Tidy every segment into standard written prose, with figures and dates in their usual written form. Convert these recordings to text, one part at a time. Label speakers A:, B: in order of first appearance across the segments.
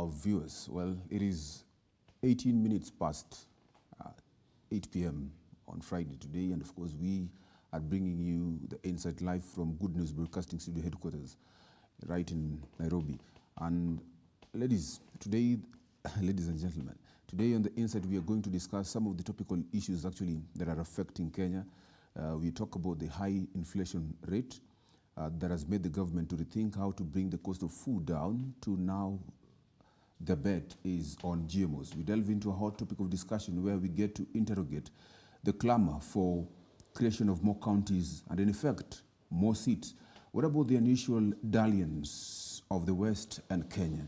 A: our viewers. Well, it is 18 minutes past 8 p.m. on Friday today, and of course we are bringing you the Insight live from Good News Broadcasting Studio headquarters right in Nairobi. And ladies and gentlemen, today on the Insight we are going to discuss some of the topical issues actually that are affecting Kenya. We talk about the high inflation rate that has made the government to rethink how to bring the cost of food down to now the bet is on GMOs. We delve into a hot topic of discussion where we get to interrogate the clamor for creation of more counties and in effect more seats. What about the unusual dalliance of the West and Kenya?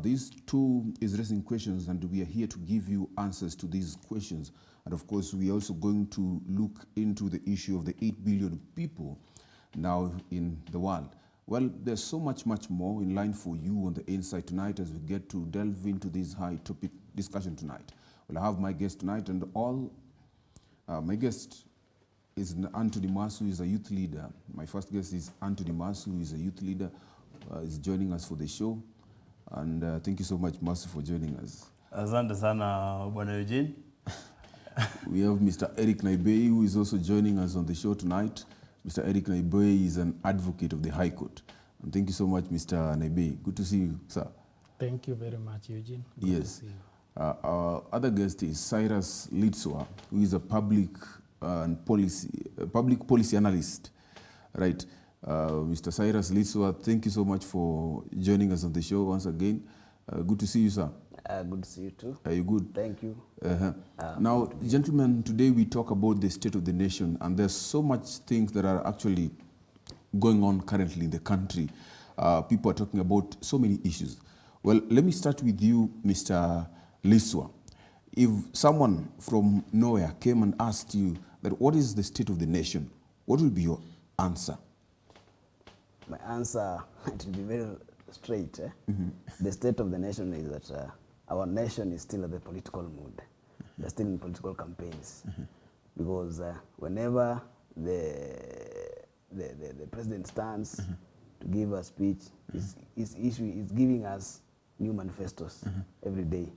A: These two is raising questions, and we are here to give you answers to these questions. And of course, we are also going to look into the issue of the 8 billion people now in the world. Well, there's so much more in line for you on the Insight tonight as we get to delve into this high topic discussion tonight. Well, I have my guest tonight, and my guest is Anthony Masu, who is a youth leader. My first guest is Anthony Masu, who is a youth leader, is joining us for the show. And thank you so much, Masu, for joining us.
B: Asante sana, Bwana Eugene.
A: We have Mr. Eric Naibei, who is also joining us on the show tonight. Mr. Eric Naibei is an advocate of the High Court. And thank you so much, Mr. Naibei. Good to see you, sir.
C: Thank you very much, Eugene. Good
A: yes.
C: to see you.
A: Our other guest is Cyrus Litswa, who is a public policy analyst. Right. Mr. Cyrus Litswa, thank you so much for joining us on the show once again. Good to see you, sir.
D: Good to see you too.
A: Are you good?
D: Thank you.
A: Now, gentlemen, today we talk about the state of the nation, and there's so much things that are actually going on currently in the country. People are talking about so many issues. Well, let me start with you, Mr. Litswa. If someone from nowhere came and asked you that what is the state of the nation, what will be your answer?
D: My answer, it will be very straight. The state of the nation is that our nation is still at the political mood. They're still in political campaigns. Because whenever the president stands to give a speech, is giving us new manifestos every day.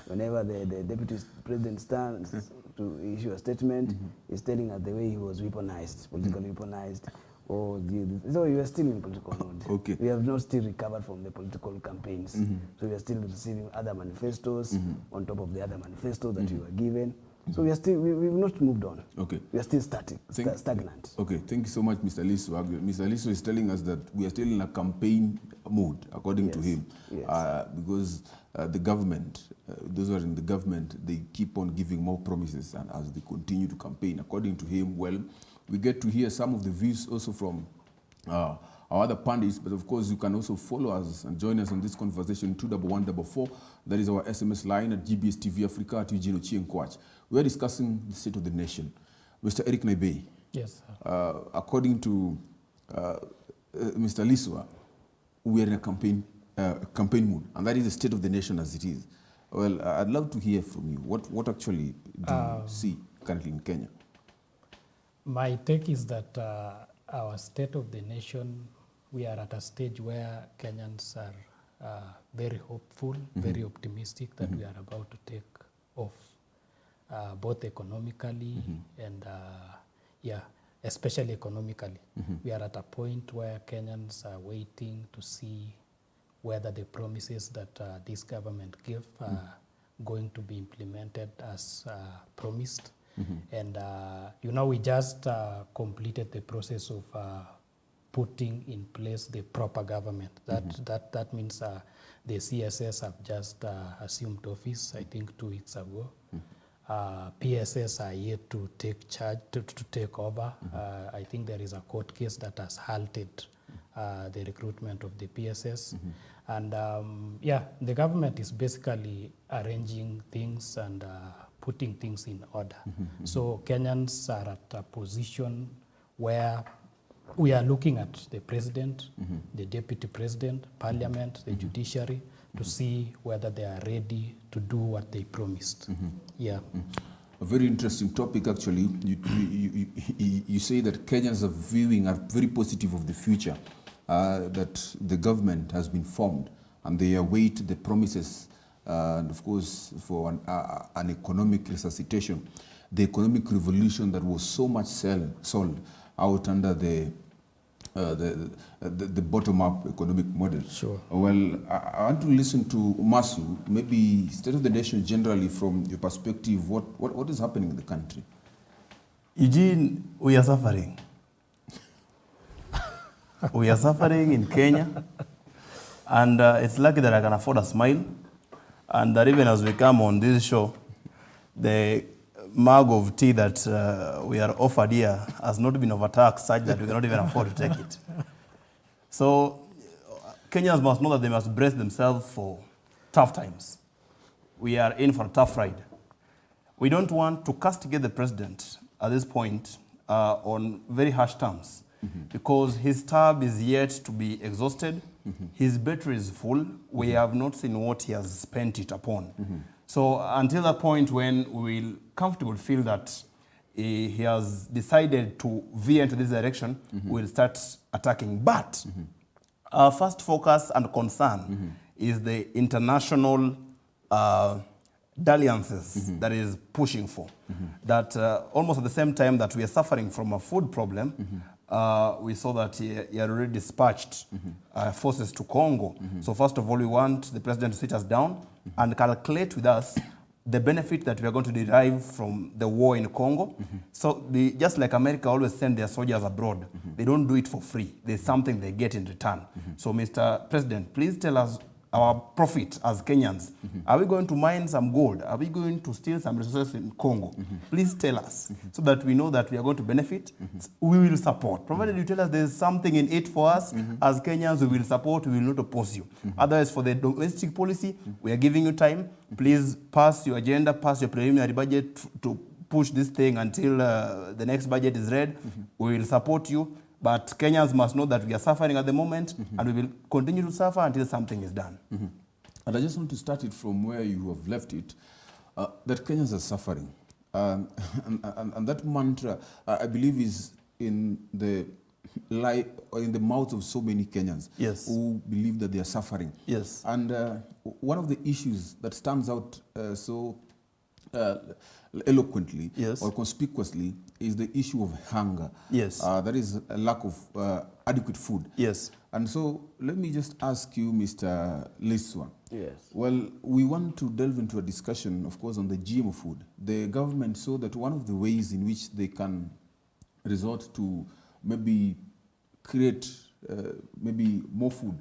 D: Whenever the deputy president stands to issue a statement, he's telling us the way he was weaponized, politically weaponized. So we are still in political mode.
A: Okay.
D: We have not still recovered from the political campaigns. So we are still receiving other manifestos on top of the other manifestos that we were given. So we are still, we've not moved on.
A: Okay.
D: We are still stagnant.
A: Okay, thank you so much, Mr. Litswa. Mr. Litswa is telling us that we are still in a campaign mode, according to him.
D: Yes.
A: Because the government, those who are in the government, they keep on giving more promises, and as they continue to campaign, according to him, well, we get to hear some of the views also from our other pundits, but of course you can also follow us and join us on this conversation 21144. That is our SMS line at GBS TV Africa at Eugene Ochieng. We are discussing the state of the nation. Mr. Eric Naibei.
C: Yes.
A: According to Mr. Litswa, we are in a campaign mood, and that is the state of the nation as it is. Well, I'd love to hear from you. What actually do you see currently in Kenya?
C: My take is that our state of the nation, we are at a stage where Kenyans are very hopeful, very optimistic that we are about to take off, both economically and, especially economically. We are at a point where Kenyans are waiting to see whether the promises that this government gave are going to be implemented as promised. And we just completed the process of putting in place the proper government. That means the CSS have just assumed office, I think 2 weeks ago. PSS are yet to take charge, to take over. I think there is a court case that has halted the recruitment of the PSS. And the government is basically arranging things and putting things in order. So Kenyans are at a position where we are looking at the president, the deputy president, parliament, the judiciary, to see whether they are ready to do what they promised.
A: A very interesting topic, actually. You say that Kenyans are very positive of the future, that the government has been formed and they await the promises, and of course, for an economic resuscitation, the economic revolution that was so much sold out under the bottom-up economic model.
C: Sure.
A: Well, I want to listen to Masu, maybe State of the Nation generally from your perspective, what is happening in the country?
B: Eugene, we are suffering. We are suffering in Kenya, and it's lucky that I can afford a smile, and that even as we come on this show, the mug of tea that we are offered here has not been overtaxed such that we cannot even afford to take it. So Kenyans must know that they must brace themselves for tough times. We are in for a tough ride. We don't want to castigate the president at this point on very harsh terms, because his tab is yet to be exhausted. His battery is full. We have not seen what he has spent it upon. So until that point when we will comfortably feel that he has decided to veer into this direction, we'll start attacking. But our first focus and concern is the international dalliances that is pushing for. That almost at the same time that we are suffering from a food problem, we saw that he had already dispatched forces to Congo. So first of all, we want the president to sit us down and calculate with us the benefit that we are going to derive from the war in Congo. So just like America always send their soldiers abroad, they don't do it for free. There's something they get in return. So Mr. President, please tell us our profit as Kenyans. Are we going to mine some gold? Are we going to steal some resources in Congo? Please tell us so that we know that we are going to benefit. We will support. Provided you tell us there's something in it for us, as Kenyans, we will support, we will not oppose you. Otherwise, for the domestic policy, we are giving you time. Please pass your agenda, pass your preliminary budget to push this thing until the next budget is read. We will support you. But Kenyans must know that we are suffering at the moment, and we will continue to suffer until something is done.
A: And I just want to start it from where you have left it, that Kenyans are suffering. And that mantra, I believe, is in the mouths of so many Kenyans who believe that they are suffering.
B: Yes.
A: And one of the issues that stands out so eloquently or conspicuously is the issue of hunger.
B: Yes.
A: That is a lack of adequate food.
B: Yes.
A: And so let me just ask you, Mr. Liswa.
D: Yes.
A: Well, we want to delve into a discussion, of course, on the GMO food. The government saw that one of the ways in which they can resort to maybe create maybe more food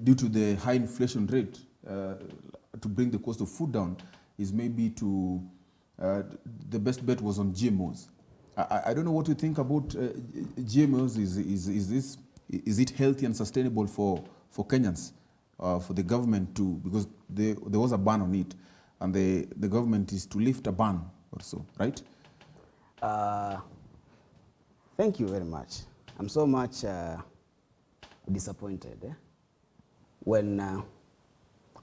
A: due to the high inflation rate to bring the cost of food down is maybe to the best bet was on GMOs. I don't know what you think about GMOs. Is it healthy and sustainable for Kenyans, for the government to, because there was a ban on it, and the government is to lift a ban or so, right?
D: Thank you very much. I'm so much disappointed when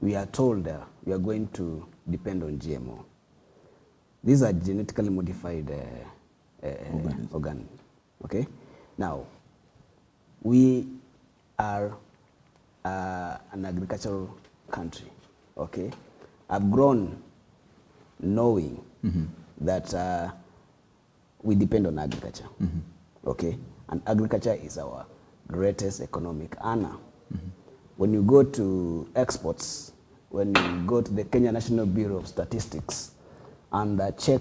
D: we are told we are going to depend on GMO. These are genetically modified organ. Okay? Now, we are an agricultural country. Okay? I've grown knowing that we depend on agriculture. Okay? And agriculture is our greatest economic earner. When you go to exports, when you go to the Kenya National Bureau of Statistics and check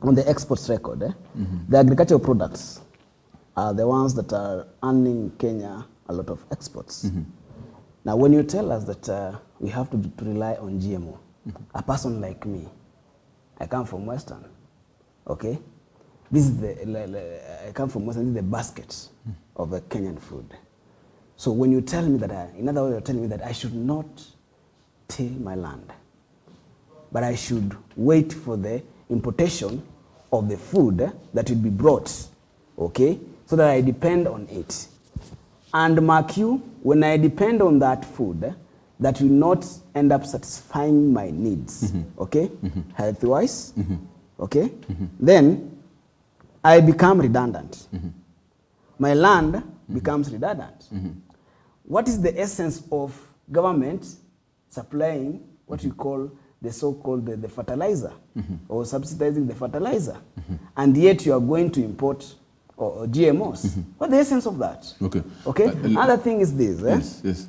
D: on the exports record, the agricultural products are the ones that are earning Kenya a lot of exports. Now, when you tell us that we have to rely on GMO, a person like me, I come from Western, okay? This is I come from Western, this is the basket of the Kenyan food. So when you tell me that, in other words, you're telling me that I should not till my land, but I should wait for the importation of the food that will be brought, okay, so that I depend on it. And mark you, when I depend on that food, that will not end up satisfying my needs, okay, health-wise, okay, then I become redundant. My land becomes redundant. What is the essence of government supplying what we call the so-called the fertilizer or subsidizing the fertilizer, and yet you are going to import or GMOs. What's the essence of that?
A: Okay.
D: Okay. Another thing is this.
A: Yes.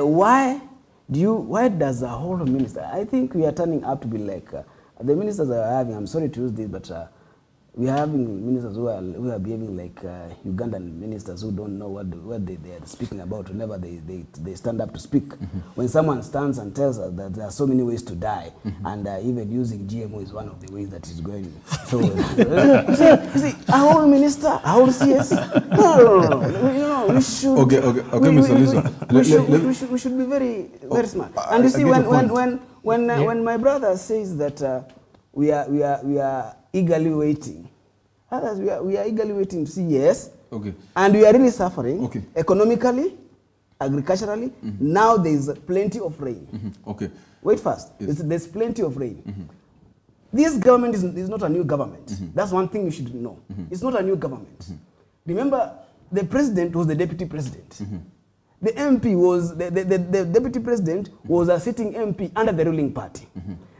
D: Why does the whole minister? I think we are turning up to be like the ministers are having. I'm sorry to use this, but we are having ministers who are behaving like Ugandan ministers who don't know what they are speaking about whenever they stand up to speak. When someone stands and tells us that there are so many ways to die, and even using GMO is one of the ways that is going. So you see, a whole minister, a whole CS. No, we should.
A: Okay, Mr. Lissu.
D: We should be very smart. And you see, when my brother says that we are eagerly waiting. Others, we are eagerly waiting to see, yes.
A: Okay.
D: And we are really suffering.
A: Okay.
D: Economically, agriculturally. Now there is plenty of rain.
A: Okay.
D: Wait first.
A: Yes.
D: There's plenty of rain. This government is not a new government. That's one thing you should know. It's not a new government. Remember, the president was the deputy president. The MP was, the deputy president was a sitting MP under the ruling party.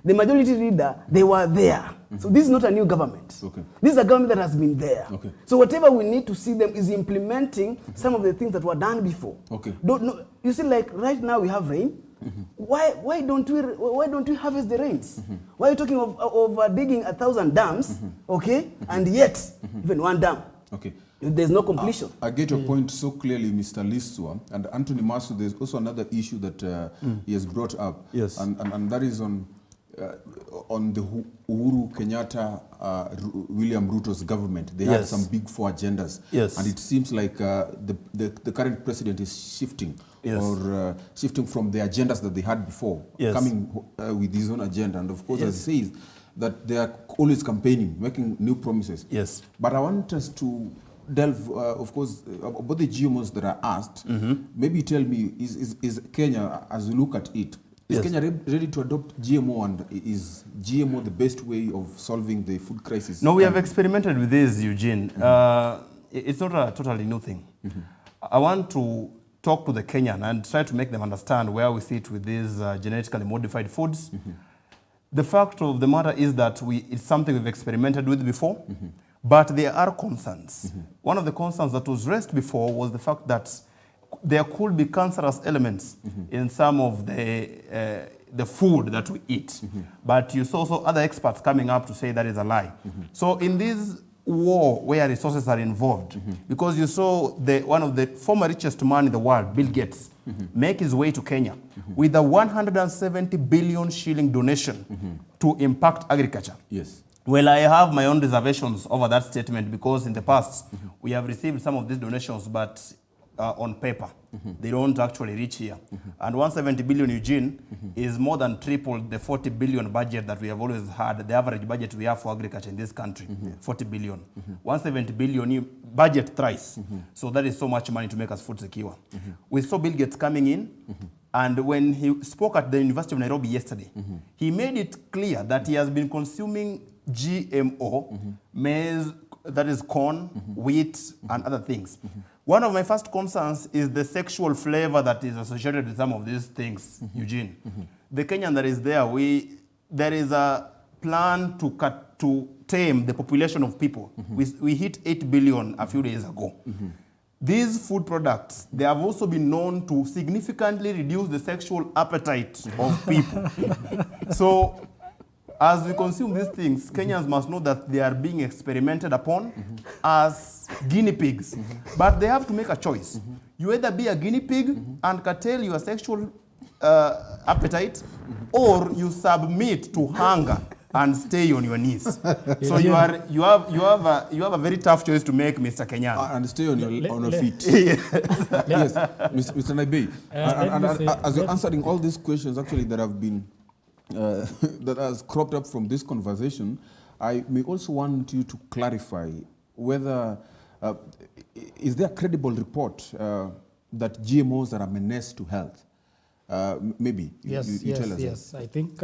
D: The majority leader, they were there. So this is not a new government.
A: Okay.
D: This is a government that has been there.
A: Okay.
D: So whatever we need to see them is implementing some of the things that were done before.
A: Okay.
D: You see, like right now we have rain. Why don't we harvest the rains? Why are you talking of digging 1,000 dams, okay, and yet even one dam?
A: Okay.
D: There's no completion.
A: I get your point so clearly, Mr. Lissu. And Anthony Masu, there's also another issue that he has brought up.
B: Yes.
A: And that is on the Uhuru Kenyatta, William Ruto's government. They had some big four agendas.
B: Yes.
A: And it seems like the current president is shifting.
B: Yes.
A: Or shifting from the agendas that they had before,
B: Yes.
A: coming with his own agenda. And of course, as he says, that they are always campaigning, making new promises.
B: Yes.
A: But I want us to delve, of course, about the GMOs that are asked. Maybe tell me, is Kenya, as you look at it, is Kenya ready to adopt GMO, and is GMO the best way of solving the food crisis?
B: No, we have experimented with this, Eugene. It's not a totally new thing. I want to talk to the Kenyan and try to make them understand where we sit with these genetically modified foods. The fact of the matter is that it's something we've experimented with before, but there are concerns. One of the concerns that was raised before was the fact that there could be cancerous elements in some of the food that we eat. But you saw also other experts coming up to say that is a lie. So in this war where resources are involved, because you saw one of the former richest man in the world, Bill Gates, make his way to Kenya with a 170 billion shilling donation to impact agriculture.
A: Yes.
B: Well, I have my own reservations over that statement because in the past we have received some of these donations, but on paper. They don't actually reach here. And 170 billion, Eugene, is more than triple the 40 billion budget that we have always had, the average budget we have for agriculture in this country, 40 billion. 170 billion, you budget thrice. So that is so much money to make us food secure. We saw Bill Gates coming in, and when he spoke at the University of Nairobi yesterday, he made it clear that he has been consuming GMO, maize, that is corn, wheat, and other things. One of my first concerns is the sexual flavor that is associated with some of these things, Eugene. The Kenyan that is there is a plan to tame the population of people. We hit 8 billion a few days ago. These food products, they have also been known to significantly reduce the sexual appetite of people. So, as we consume these things, Kenyans must know that they are being experimented upon as guinea pigs. But they have to make a choice. You either be a guinea pig and curtail your sexual appetite, or you submit to hunger and stay on your knees. So you have a very tough choice to make, Mr. Kenyan.
A: And stay on your feet. Yes, Mr. Naibei. As you're answering all these questions, actually, that have been that has cropped up from this conversation, I may also want you to clarify whether is there a credible report that GMOs are a menace to health? Maybe you tell us.
C: Yes. I think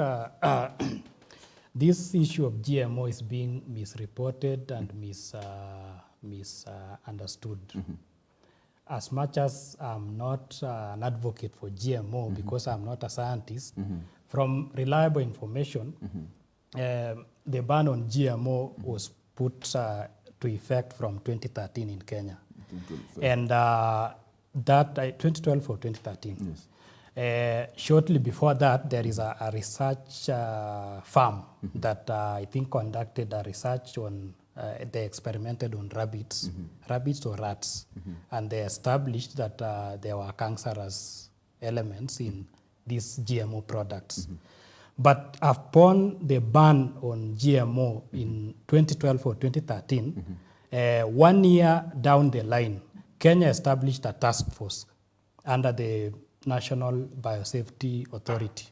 C: this issue of GMO is being misreported and misunderstood. as much as I'm not an advocate for GMO because I'm not a scientist, from reliable information, the ban on GMO was put to effect from 2013 in Kenya. And that 2012 or 2013. Yes. Shortly before that, there is a research firm that I think conducted a research on, they experimented on rabbits, rabbits or rats, and they established that there were cancerous elements in these GMO products. But upon the ban on GMO in 2012 or 2013, 1 year down the line, Kenya established a task force under the National Biosafety Authority,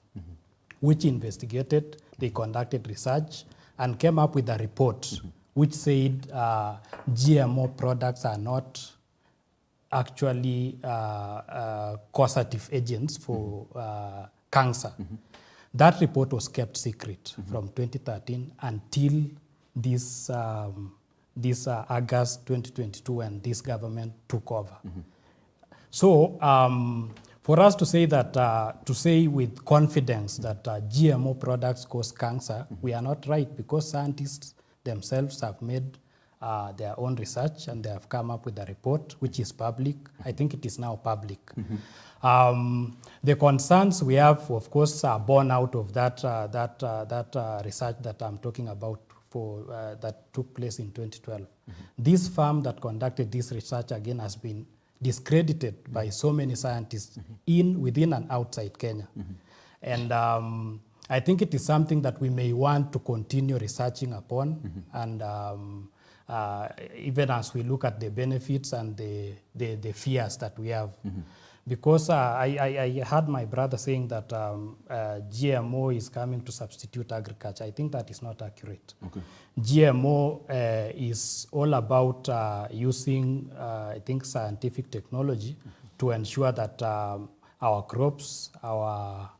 C: which investigated, they conducted research, and came up with a report which said GMO products are not actually causative agents for cancer. That report was kept secret from 2013 until this August 2022 when this government took over. So for us to say that, to say with confidence that GMO products cause cancer, we are not right, because scientists themselves have made their own research and they have come up with a report which is public. I think it is now public. The concerns we have, of course, are born out of that research that I'm talking about that took place in 2012. This firm that conducted this research again has been discredited by so many scientists within and outside Kenya. And I think it is something that we may want to continue researching upon, and even as we look at the benefits and the fears that we have. Because I heard my brother saying that GMO is coming to substitute agriculture. I think that is not accurate. Okay. GMO is all about using, I think, scientific technology to ensure that our crops, our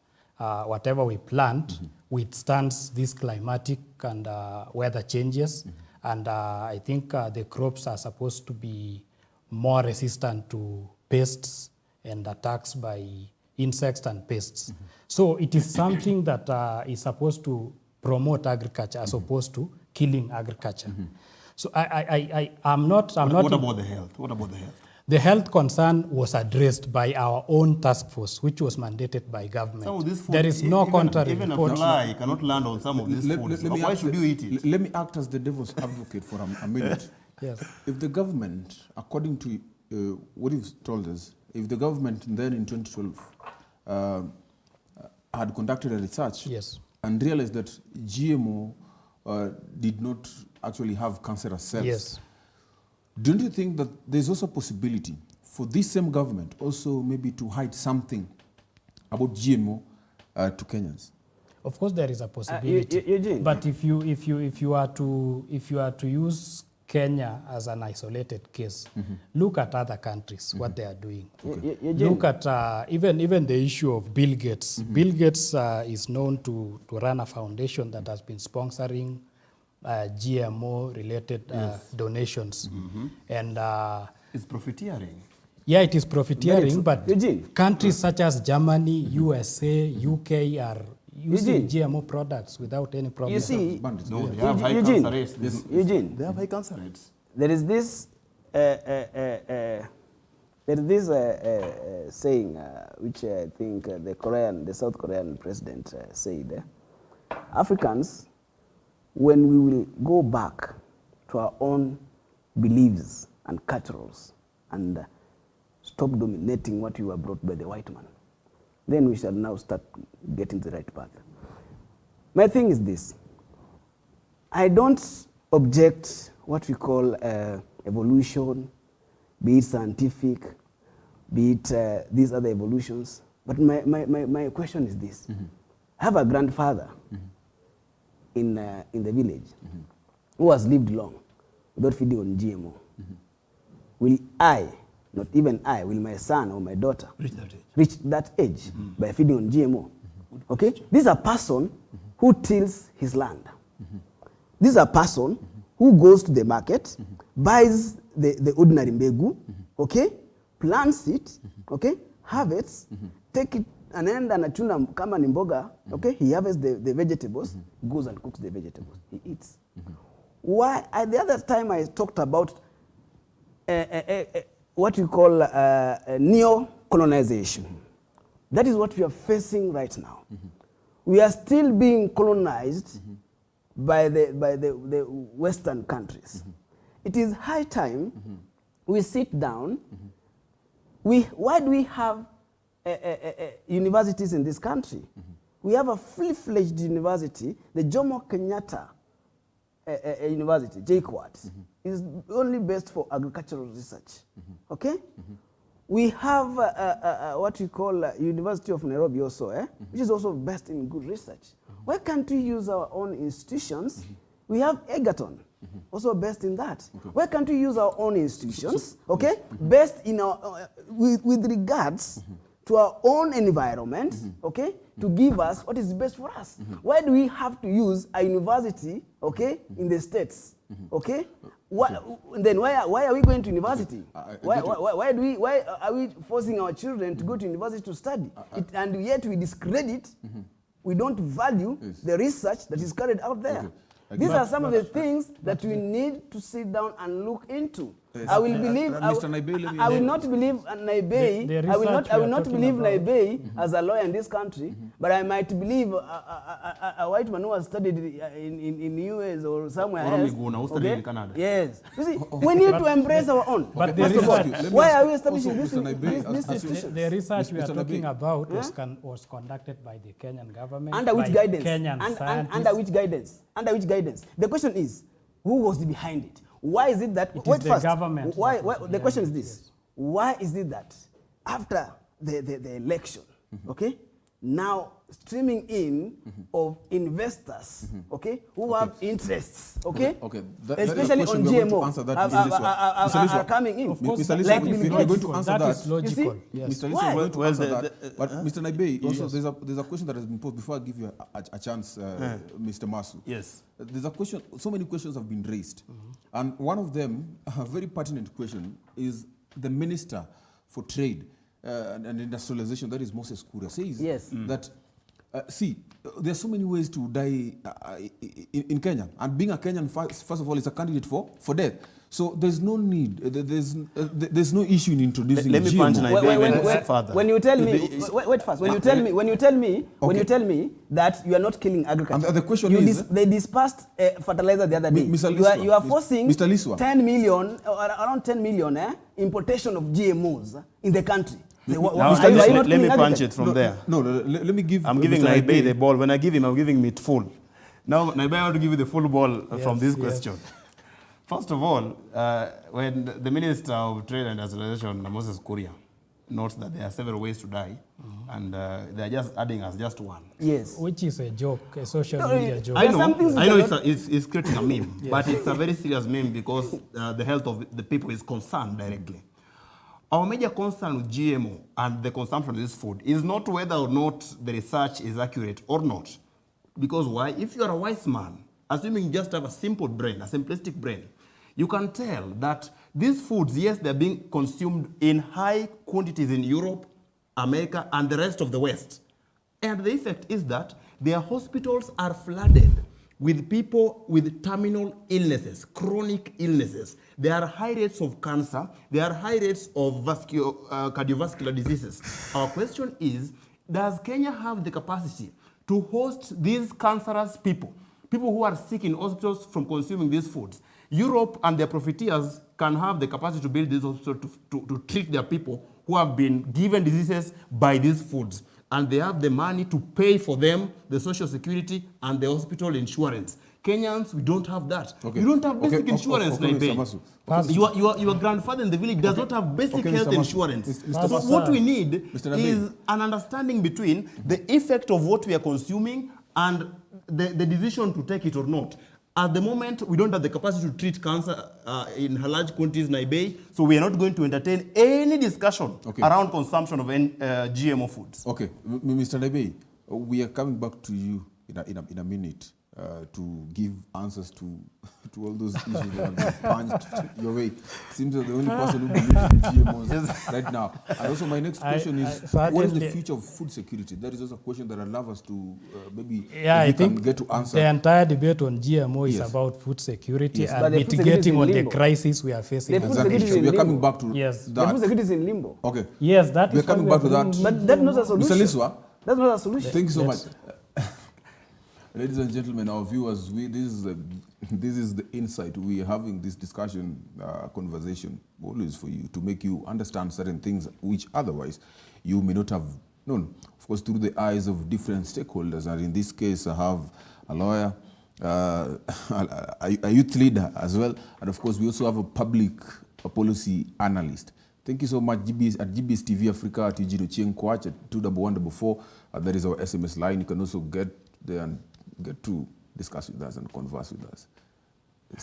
C: whatever we plant, withstands these climatic and weather changes. And I think the crops are supposed to be more resistant to pests and attacks by insects and pests. So it is something that is supposed to promote agriculture as opposed to killing agriculture. So I'm not.
B: What about the health? What about the health?
C: The health concern was addressed by our own task force, which was mandated by government.
B: Some of this food,
C: there is no contrary
B: even
C: report.
B: a fly cannot land on some of these foods. Why should you eat it?
A: Let me act as the devil's advocate for a minute.
C: Yes.
A: If the government, according to what you've told us, if the government then in 2012 had conducted a research,
C: yes,
A: and realized that GMO did not actually have cancerous cells,
C: yes,
A: don't you think that there's also a possibility for this same government also maybe to hide something about GMO to Kenyans?
C: Of course, there is a possibility. But if you are to use Kenya as an isolated case, look at other countries, what they are doing.
A: Okay.
C: Look at even the issue of Bill Gates. Bill Gates is known to run a foundation that has been sponsoring GMO-related donations. And
B: it's profiteering.
C: Yeah, it is profiteering, but countries such as Germany, USA, UK are using GMO products without any problem.
D: You see,
B: no, they have high cancer rates.
D: Eugene,
B: They have high cancer rates.
D: there is this saying which I think the South Korean president said, Africans, when we will go back to our own beliefs and cultures and stop dominating what we were brought by the white man, then we shall now start getting the right path. My thing is this. I don't object what we call evolution, be it scientific, be it these other evolutions. But my question is this. I have a grandfather in the village who has lived long without feeding on GMO. Will I, not even I, will my son or my daughter reach that age by feeding on GMO? Okay? This is a person who tills his land. This is a person who goes to the market, buys the ordinary mbegu, okay? plants it, okay, harvests, take it and then anachuna kama ni mboga, okay, he harvests the vegetables, goes and cooks the vegetables, he eats. Why? The other time I talked about what we call neo-colonization. That is what we are facing right now. We are still being colonized by the Western countries. It is high time we sit down. Why do we have universities in this country? We have a fully-fledged university, the Jomo Kenyatta University, JKUAT, is only based for agricultural research. Okay? We have what we call University of Nairobi also, which is also based in good research. Why can't we use our own institutions? We have Egerton, also based in that. Why can't we use our own institutions, okay, based in our, with regards to our own environment, okay, to give us what is best for us? Why do we have to use a university, okay, in the States, okay? Then why are we going to university? Why are we forcing our children to go to university to study? And yet we discredit, we don't value the research that is carried out there. These are some of the things that we need to sit down and look into. I will believe.
A: Mr. Naibei,
D: I will not believe Naibei. I will not believe Naibei as a lawyer in this country, but I might believe a white man who has studied in US or somewhere else. Okay? Yes. You see, we need to embrace our own.
C: But
D: First of all, why are we establishing this institution?
C: The research we are talking about was conducted by the Kenyan government.
D: Under which guidance?
C: Kenyan scientists.
D: Under which guidance? Under which guidance? The question is, who was behind it? Why is it that?
C: It is the government.
D: Why the question is this: why is it that after the election, okay, now streaming in of investors, okay, who have interests, okay, especially on GMO, are coming in?
A: Of course,
D: like
A: we're going to answer that.
C: Is logical.
A: Yes. Mr. Lisa, we're going to answer that. But Mr. Naibei, also there's a question that has been posed before I give you a chance, Mr. Masu.
B: Yes.
A: There's a question. So many questions have been raised, and one of them, a very pertinent question, is the Minister for Trade and Industrialization, that is Moses Kuria, says that. See, there are so many ways to die in Kenya, and being a Kenyan, first of all, is a candidate for death. So there's no need, there's no issue in introducing
B: Let me
A: GMO.
B: punch Naibei further.
D: When you tell me, wait first. When you tell me that you are not killing agriculture,
A: and the question is,
D: they dispersed fertilizer the other day. You are forcing 10 million, around 10 million importation of GMOs in the country.
B: Let me punch it from there.
A: No, let me give.
B: I'm giving Naibei the ball. When I give him, I'm giving him it full. Now, Naibei, I want to give you the full ball from this question. First of all, when the Minister of Trade and Industrialization, Moses Kuria, notes that there are several ways to die, and they are just adding us just one.
D: Yes.
C: Which is a joke, a social media joke.
B: I know it's creating a meme, but it's a very serious meme because the health of the people is concerned directly. Our major concern with GMO and the consumption of this food is not whether or not the research is accurate or not. Because why? If you are a wise man, assuming you just have a simple brain, a simplistic brain, you can tell that these foods, yes, they're being consumed in high quantities in Europe, America, and the rest of the West. And the effect is that their hospitals are flooded with people with terminal illnesses, chronic illnesses. There are high rates of cancer. There are high rates of cardiovascular diseases. Our question is, does Kenya have the capacity to host these cancerous people who are sick in hospitals from consuming these foods? Europe and their profiteers can have the capacity to build these hospitals to treat their people who have been given diseases by these foods. And they have the money to pay for them, the social security and the hospital insurance. Kenyans, we don't have that. Okay. You don't have basic insurance, Naibei. Your grandfather in the village does not have basic health insurance. So what we need is an understanding between the effect of what we are consuming and the decision to take it or not. At the moment, we don't have the capacity to treat cancer in large quantities, Naibei, so we are not going to entertain any discussion around consumption of GMO foods.
A: Okay, Mr. Naibei, we are coming back to you in a minute. to give answers to all those issues that have been punched your way. Seems you're the only person who believes in GMOs right now. And also my next question is, what is the future of food security? That is also a question that I'd love us to maybe
C: I think
A: get to answer.
C: the entire debate on GMO is about food security
D: Yes, but
C: and
D: the food security is
C: mitigating
D: in
C: on the
D: limbo.
C: crisis we are facing.
D: The food
C: as a
D: security
C: nation.
D: is
A: So
D: in
A: we're coming
D: limbo.
A: back to
C: Yes.
D: The
A: that.
D: food security is in limbo.
A: Okay.
C: Yes, that
A: We're
C: is
A: coming
C: why
A: back to
C: we're
A: that.
C: doing
D: But that's not a solution.
A: Mr. Liswa,
D: That's not a solution.
A: thank you so
C: Yes.
A: much. Ladies and gentlemen, our viewers, this is the insight. We are having this discussion, conversation, always for you, to make you understand certain things which otherwise you may not have known. Of course, through the eyes of different stakeholders. And in this case, I have a lawyer, a youth leader as well. And of course, we also have a public policy analyst. Thank you so much, at GBS TV Africa, at Eugene Ochieng Kwach, at 21144. That is our SMS line. You can also get there and get to discuss with us and converse with us.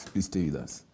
A: Please stay with us.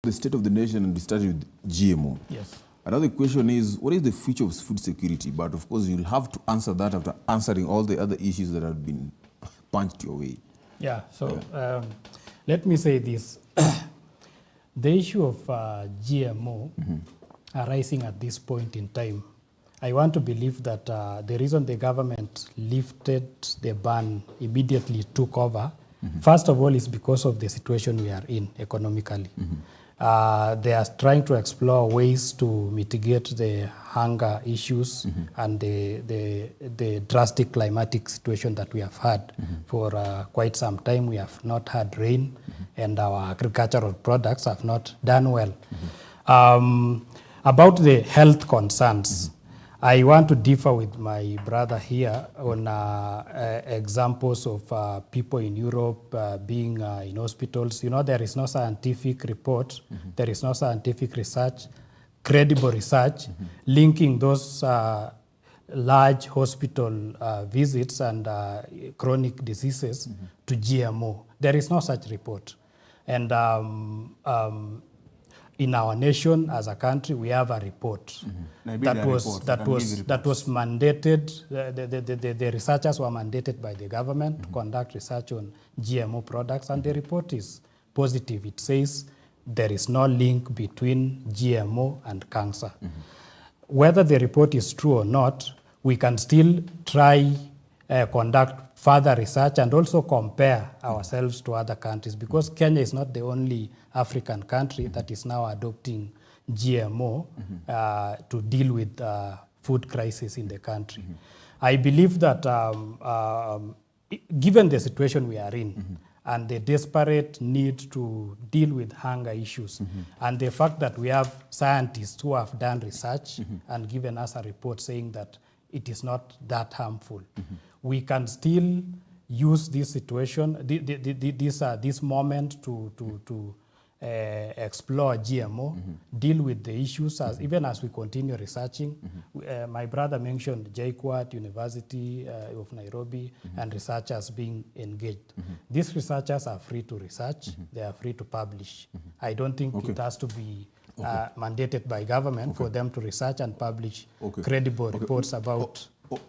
A: The state of the nation, and we started with GMO.
C: Yes.
A: Another question is, what is the future of food security? But of course, you'll have to answer that after answering all the other issues that have been punched your way.
C: Yeah, so let me say this. The issue of GMO arising at this point in time, I want to believe that the reason the government lifted the ban, immediately took over, first of all, is because of the situation we are in economically. They are trying to explore ways to mitigate the hunger issues and the drastic climatic situation that we have had for quite some time. We have not had rain, and our agricultural products have not done well. About the health concerns, I want to differ with my brother here on examples of people in Europe being in hospitals. You know, there is no scientific report, there is no scientific research, credible research, linking those large hospital visits and chronic diseases to GMO. There is no such report. And in our nation, as a country, we have a report that was mandated. The researchers were mandated by the government to conduct research on GMO products, and the report is positive. It says there is no link between GMO and cancer. Whether the report is true or not, we can still try conduct further research and also compare ourselves to other countries, because Kenya is not the only African country that is now adopting GMO to deal with food crisis in the country. I believe that given the situation we are in and the desperate need to deal with hunger issues and the fact that we have scientists who have done research and given us a report saying that it is not that harmful, we can still use this situation, this moment to explore GMO, deal with the issues even as we continue researching. My brother mentioned JKUAT, University of Nairobi, and researchers being engaged. These researchers are free to research, they are free to publish. I don't think it has to be mandated by government for them to research and publish credible reports about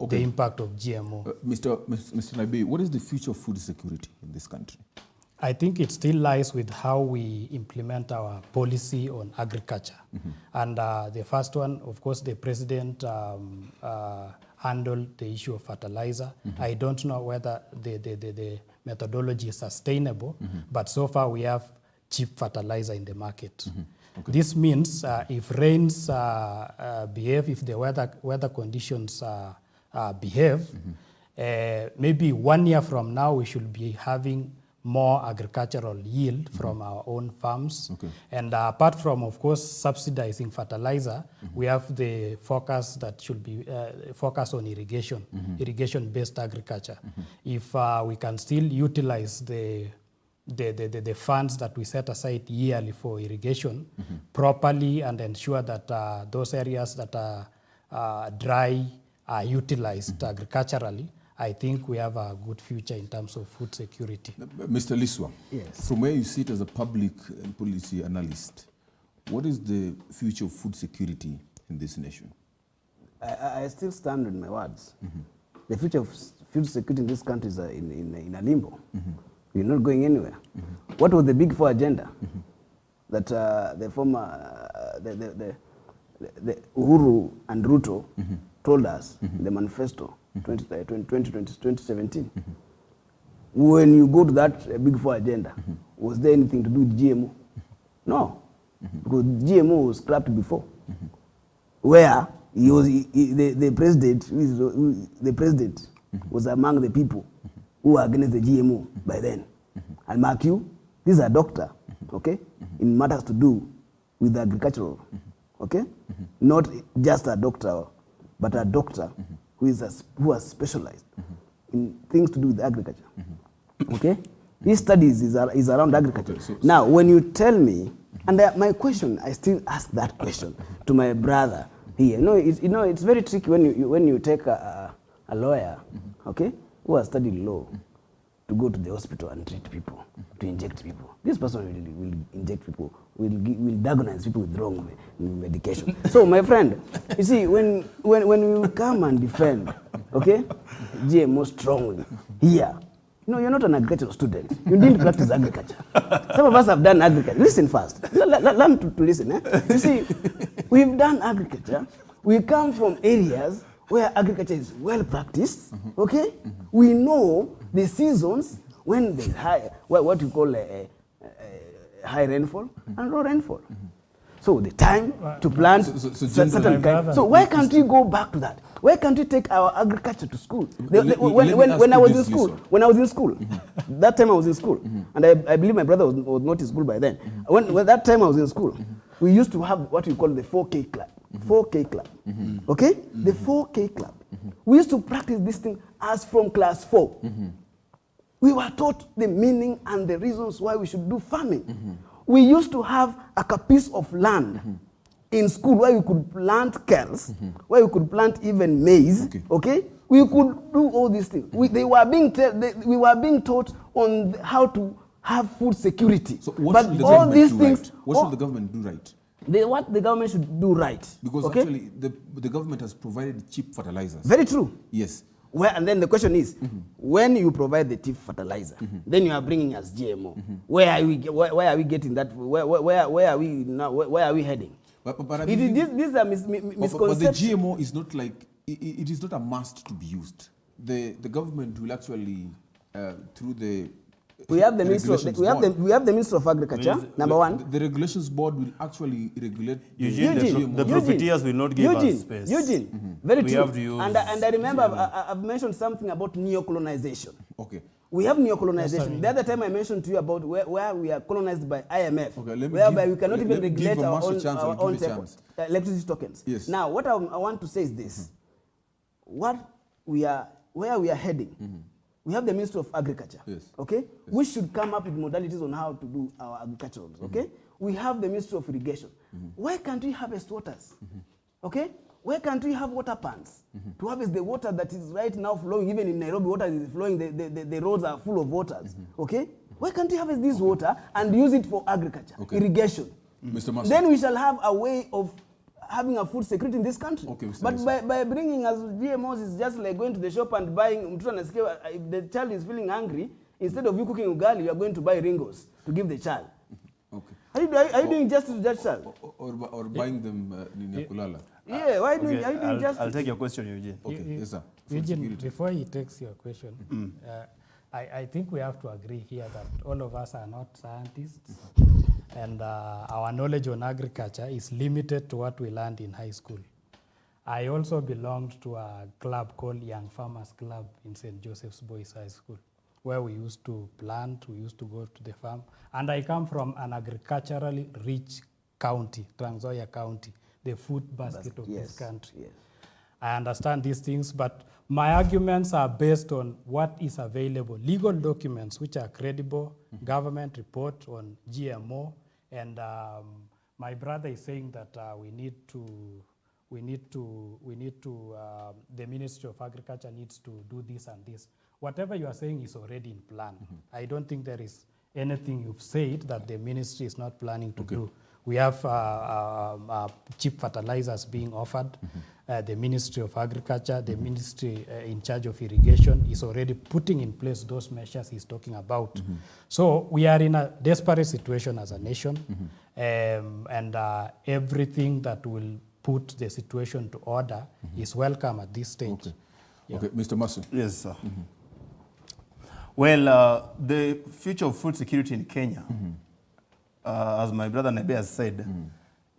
C: the impact of GMO.
A: Mr. Nabii, what is the future of food security in this country?
C: I think it still lies with how we implement our policy on agriculture. And the first one, of course, the president handled the issue of fertilizer. I don't know whether the methodology is sustainable, but so far we have cheap fertilizer in the market. This means if rains behave, if the weather conditions behave, maybe 1 year from now we should be having more agricultural yield from our own farms. And apart from, of course, subsidizing fertilizer, we have the focus that should be focus on irrigation, irrigation-based agriculture. If we can still utilize the funds that we set aside yearly for irrigation properly and ensure that those areas that are dry are utilized agriculturally, I think we have a good future in terms of food security.
A: Mr. Liswa,
D: Yes.
A: from where you sit as a public and policy analyst, what is the future of food security in this nation?
D: I still stand with my words. The future of food security in this country is in a limbo. We're not going anywhere. What was the Big Four agenda that the former the Uhuru and Ruto told us in the manifesto 2017? When you go to that Big Four agenda, was there anything to do with GMO? No, because GMO was scrapped before. Where he was, the president was among the people who were against the GMO by then. And mark you, this is a doctor, okay, in matters to do with agricultural, okay, not just a doctor, but a doctor who has specialized in things to do with agriculture, okay. His studies is around agriculture. Now, when you tell me, and my question, I still ask that question to my brother here. It's very tricky when you take a lawyer, okay, who has studied law, to go to the hospital and treat people, to inject people. This person will inject people, will diagnose people with wrong medication. So, my friend, you see, when you come and defend, okay, GMO strongly here, you're not an agricultural student. You didn't practice agriculture. Some of us have done agriculture. Listen first. Learn to listen. You see, we've done agriculture. We come from areas where agriculture is well practiced, okay? We know the seasons when there's high, what you call high rainfall and low rainfall. So the time to plant
A: so
D: certain
A: generally-
D: kind. So why can't we go back to that? Why can't we take our agriculture to school?
A: Let me ask
D: When I
A: you
D: was
A: this,
D: in school,
A: Lisa.
D: when I was in school, that time I was in school, and I believe my brother was not in school by then. When that time I was in school, we used to have what we call the 4K club. 4K club. Okay? The 4K club. We used to practice this thing as from class 4. We were taught the meaning and the reasons why we should do farming. We used to have a piece of land in school where we could plant kales, where we could plant even maize. Okay? We could do all these things. We were being taught on how to have food security.
A: So what
D: but
A: should the
D: all
A: government
D: these
A: do
D: things,
A: right? What should the government do right?
D: what the government should do right.
A: Because
D: okay?
A: actually the government has provided cheap fertilizers.
D: Very true.
A: Yes.
D: And then the question is, when you provide the cheap fertilizer, then you are bringing us GMO. Where are we getting that? Where are we now? Where are we heading?
A: But I
D: It
A: believe-
D: is these are
A: But the
D: misconceptions.
A: GMO is not like, it is not a must to be used. The government will actually, through the
D: We have the Ministry of
A: Regulations
D: we have the Ministry of Agriculture. Number one.
A: The regulations board will actually regulate
E: Eugene,
A: GMO.
E: the profiteers will not give us space.
D: Eugene, very
E: We
D: true.
E: have to use
D: And I remember I've mentioned something about neocolonization.
A: Okay.
D: We have neocolonization. The other time I mentioned to you about where we are colonized by IMF,
A: Okay, let me
D: whereby
A: give-
D: we cannot
A: let-
D: even
A: let me give
D: regulate
A: a
D: our
A: master
D: own,
A: chance, I'll
D: our
A: give
D: own
A: a chance.
D: electricity tokens.
A: Yes.
D: Now, what I want to say is this: where we are heading. We have the Ministry of Agriculture.
A: Yes.
D: Okay, we should come up with modalities on how to do our agricultural. Okay, we have the Ministry of Irrigation. Why can't we harvest waters? Okay. Why can't we have water pans to harvest the water that is right now flowing? Even in Nairobi, water is flowing. The roads are full of waters. Okay. Why can't we harvest this water and use it for agriculture, irrigation?
A: Mr. Master.
D: Then we shall have a way of having a food security in this country.
A: Okay, Mr.
D: But
A: Master.
D: by bringing us GMOs, is just like going to the shop and buying. If the child is feeling hungry, instead of you cooking ugali, you are going to buy ringos to give the child.
A: Okay.
D: Are you doing justice to that child?
A: Or buying them in Kulala.
D: Yeah. Why are you doing
E: I'll
D: justice?
E: take your question, Eugene.
A: Okay, yes sir. Food
C: Eugene,
A: security.
C: before he takes your question, I think we have to agree here that all of us are not scientists, and our knowledge on agriculture is limited to what we learned in high school. I also belonged to a club called Young Farmers Club in St. Joseph's Boys High School, where we used to plant, we used to go to the farm. And I come from an agriculturally rich county, Trans Nzoia County, the food basket of this country.
D: Yes.
C: I understand these things, but my arguments are based on what is available. Legal documents which are credible, government report on GMO, and my brother is saying that the Ministry of Agriculture needs to do this and this. Whatever you are saying is already in plan. I don't think there is anything you've said that the ministry is not planning to do. We have cheap fertilizers being offered. The Ministry of Agriculture, the ministry in charge of irrigation is already putting in place those measures he's talking about. So we are in a desperate situation as a nation, and everything that will put the situation to order is welcome at this stage.
A: Okay.
C: Yeah.
A: Okay, Mr. Masu.
E: Yes, sir. Well, the future of food security in Kenya, as my brother Nabe has said,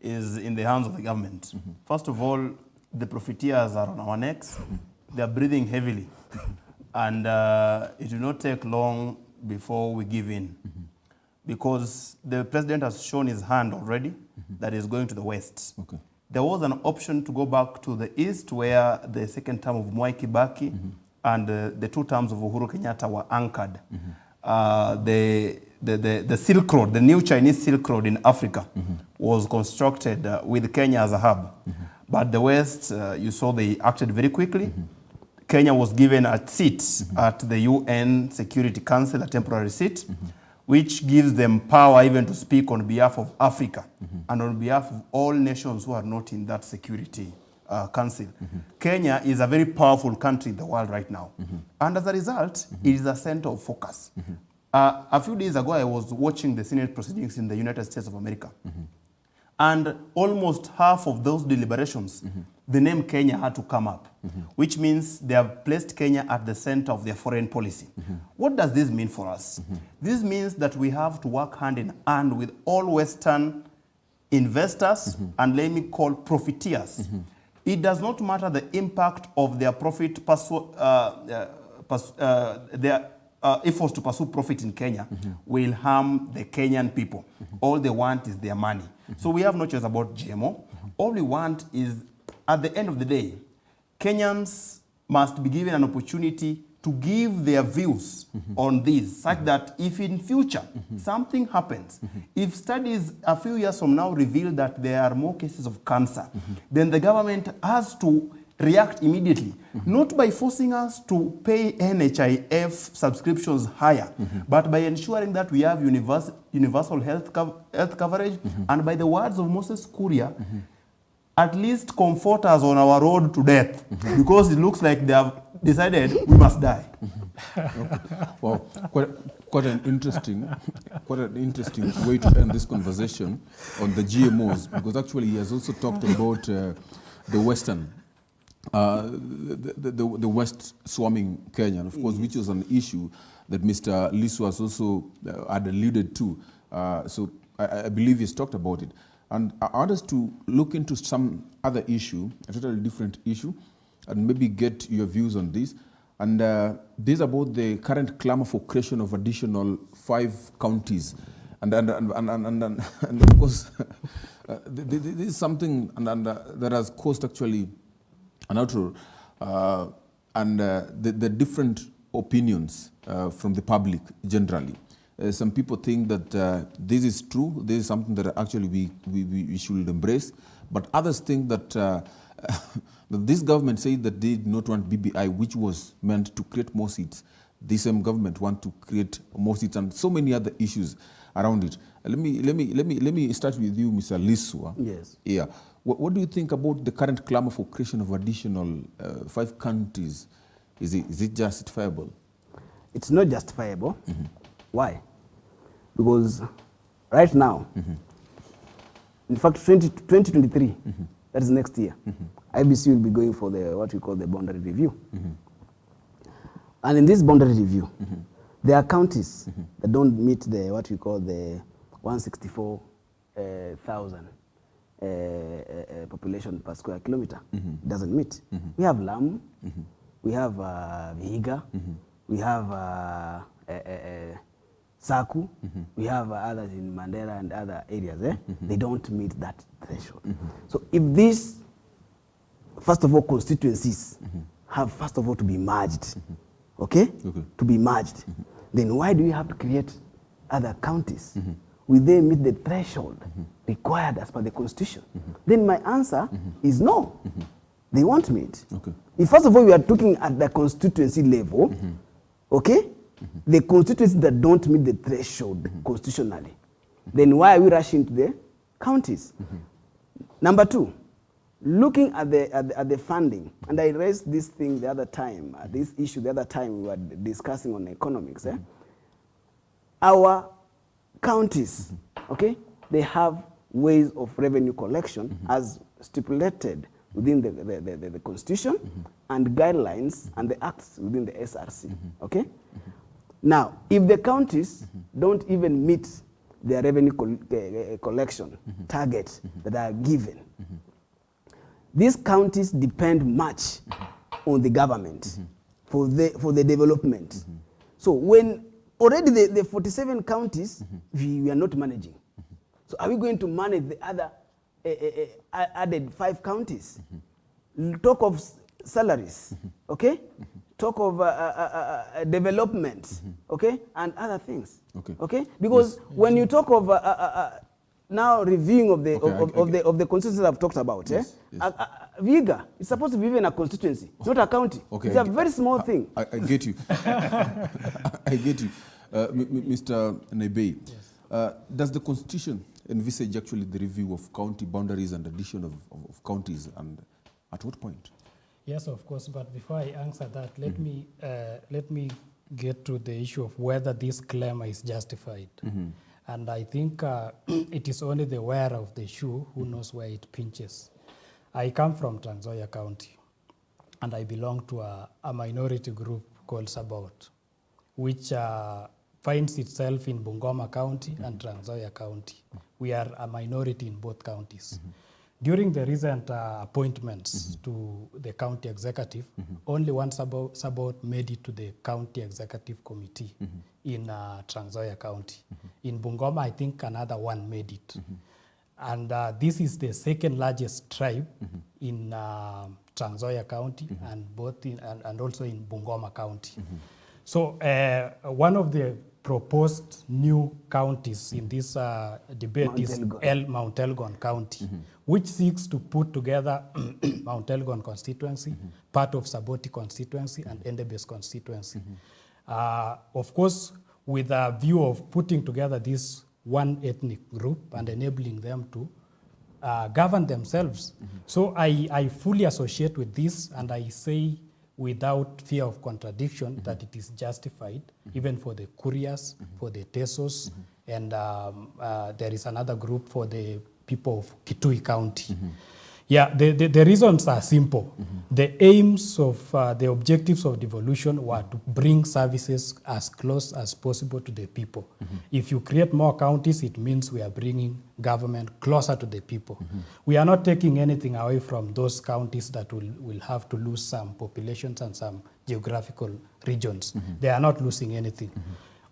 E: is in the hands of the government. First of all, the profiteers are on our necks. They are breathing heavily. And it will not take long before we give in. Because the president has shown his hand already that is going to the west.
A: Okay.
E: There was an option to go back to the east where the second term of Mwai Kibaki and the 2 terms of Uhuru Kenyatta were anchored. The Silk Road, the new Chinese Silk Road in Africa was constructed with Kenya as a hub. But the West, you saw they acted very quickly. Kenya was given a seat at the UN Security Council, a temporary seat, which gives them power even to speak on behalf of Africa and on behalf of all nations who are not in that security council. Kenya is a very powerful country in the world right now. And as a result, it is a center of focus. A few days ago, I was watching the Senate proceedings in the United States of America. And almost half of those deliberations the name Kenya had to come up, which means they have placed Kenya at the center of their foreign policy. What does this mean for us? This means that we have to work hand in hand with all Western investors and let me call profiteers. It does not matter the impact of their profit, their efforts to pursue profit in Kenya will harm the Kenyan people. All they want is their money. So we have no choice about GMO. All we want is, at the end of the day, Kenyans must be given an opportunity to give their views on this, such that if in future something happens, if studies a few years from now reveal that there are more cases of cancer, then the government has to react immediately, not by forcing us to pay NHIF subscriptions higher, but by ensuring that we have universal health coverage, and by the words of Moses Kuria, at least comfort us on our road to death, because it looks like they have decided we must die.
A: Well, quite an interesting way to end this conversation on the GMOs, because actually he has also talked about the Western, the West swarming Kenya, and of course, which was an issue that Mr. Lissu has also had alluded to. So I believe he's talked about it. And I want us to look into some other issue, a totally different issue, and maybe get your views on this. And this is about the current clamor for creation of additional 5 counties. And of course, this is something that has caused actually an uproar, and the different opinions from the public generally. Some people think that this is true, this is something that actually we should embrace, but others think that, that this government said that they did not want BBI, which was meant to create more seats. This same government want to create more seats, and so many other issues around it. Let me start with you, Mr. Lissu.
D: Yes.
A: Yeah. What do you think about the current clamor for creation of additional 5 counties? Is it justifiable?
D: It's not justifiable. Why? Because right now, in fact, 2023, that is next year, IBC will be going for what we call the boundary review. And in this boundary review, there are counties that don't meet what we call the 164,000 population per square kilometer. It doesn't meet. We have Lamu, we have Vihiga, we have Saku, we have others in Mandera and other areas. They don't meet that threshold. So if these, first of all, constituencies have first of all to be merged, okay? To be merged, then why do we have to create other counties? Will they meet the threshold required as per the constitution? Then my answer is no. They won't meet. If first of all we are talking at the constituency level, okay? The constituencies that don't meet the threshold constitutionally, then why are we rushing to the counties? Number 2, looking at the funding, and I raised this thing the other time, this issue the other time we were discussing on economics. Our counties, okay, they have ways of revenue collection as stipulated within the constitution and guidelines and the acts within the SRC, okay? Now, if the counties don't even meet their revenue collection targets that are given, these counties depend much on the government for the development. So when already the 47 counties, we are not managing. So are we going to manage the other added 5 counties? Talk of salaries, okay? Talk of development, okay? And other things, okay? Because when you talk of now reviewing of the constituencies I've talked about, Vihiga is supposed to be even a constituency, not a county. It's a very small thing.
A: I get you. I get you. Mr. Naibei, does the constitution envisage actually the review of county boundaries and addition of counties, and at what point?
C: Yes, of course, but before I answer that, let me get to the issue of whether this claim is justified. And I think it is only the wearer of the shoe who knows where it pinches. I come from Trans Nzoia County, and I belong to a minority group called Sabaot, which finds itself in Bungoma County and Trans Nzoia County. We are a minority in both counties. During the recent appointments to the county executive, only one Sabaot made it to the county executive committee in Trans Nzoia County. In Bungoma, I think another one made it. And this is the second largest tribe in Trans Nzoia County and also in Bungoma County. So one of the proposed new counties in this debate is Mount Elgon County, which seeks to put together Mount Elgon constituency, part of Saboti constituency, and Endebess constituency. Of course, with a view of putting together this one ethnic group and enabling them to govern themselves. So I fully associate with this, and I say without fear of contradiction that it is justified, even for the Kurias, for the Tesos, and there is another group for the people of Kitui County. Yeah, the reasons are simple. The aims of the objectives of devolution were to bring services as close as possible to the people. If you create more counties, it means we are bringing government closer to the people. We are not taking anything away from those counties that will have to lose some populations and some geographical regions. They are not losing anything.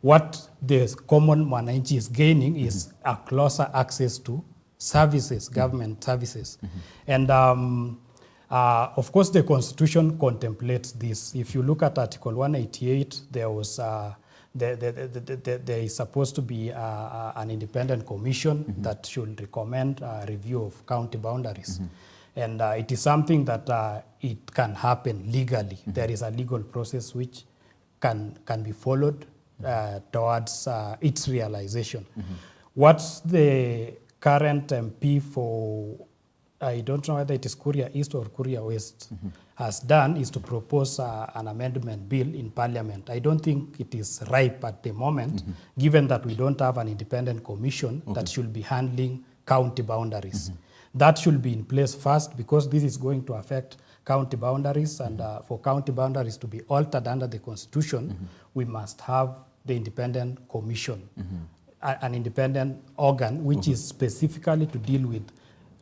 C: What the common mwananchi is gaining is a closer access to services, government services. And of course, the Constitution contemplates this. If you look at Article 188, there was there is supposed to be an independent commission that should recommend a review of county boundaries. And it is something that it can happen legally. There is a legal process which can be followed towards its realization. What's the current MP for, I don't know whether it is Kuria East or Kuria West, has done is to propose an amendment bill in Parliament. I don't think it is ripe at the moment, given that we don't have an independent commission that should be handling county boundaries. That should be in place first, because this is going to affect county boundaries, and for county boundaries to be altered under the Constitution, we must have the independent commission. An independent organ which is specifically to deal with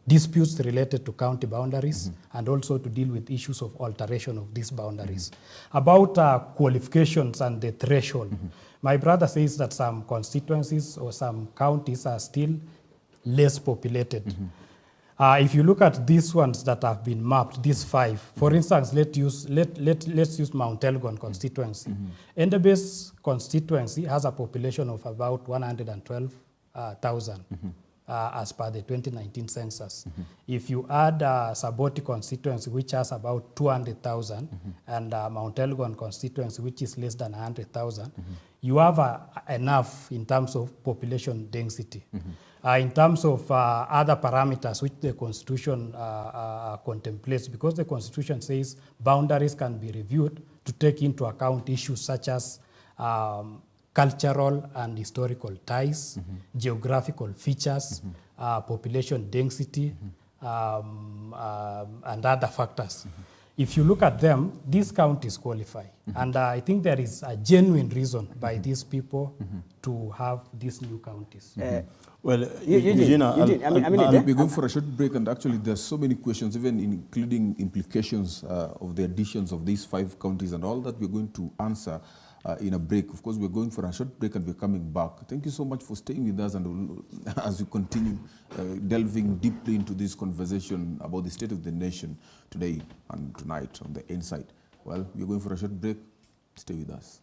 C: disputes related to county boundaries and also to deal with issues of alteration of these boundaries. About qualifications and the threshold, my brother says that some constituencies or some counties are still less populated. If you look at these ones that have been mapped, these 5, for instance, let's use Mount Elgon constituency. Endebess constituency has a population of about 112,000 as per the 2019 census. If you add Saboti constituency, which has about 200,000, and Mount Elgon constituency, which is less than 100,000, you have enough in terms of population density. In terms of other parameters which the Constitution contemplates, because the Constitution says boundaries can be reviewed to take into account issues such as cultural and historical ties, geographical features, population density, and other factors. If you look at them, these counties qualify. And I think there is a genuine reason by these people to have these new counties.
E: Well,
D: Eugene,
A: I'll be going for a short break, and actually there's so many questions, even including implications of the additions of these 5 counties and all that we're going to answer in a break. Of course, we're going for a short break and we're coming back. Thank you so much for staying with us, and as we continue delving deeply into this conversation about the state of the nation today and tonight on The Insight. Well, we're going for a short break. Stay with us.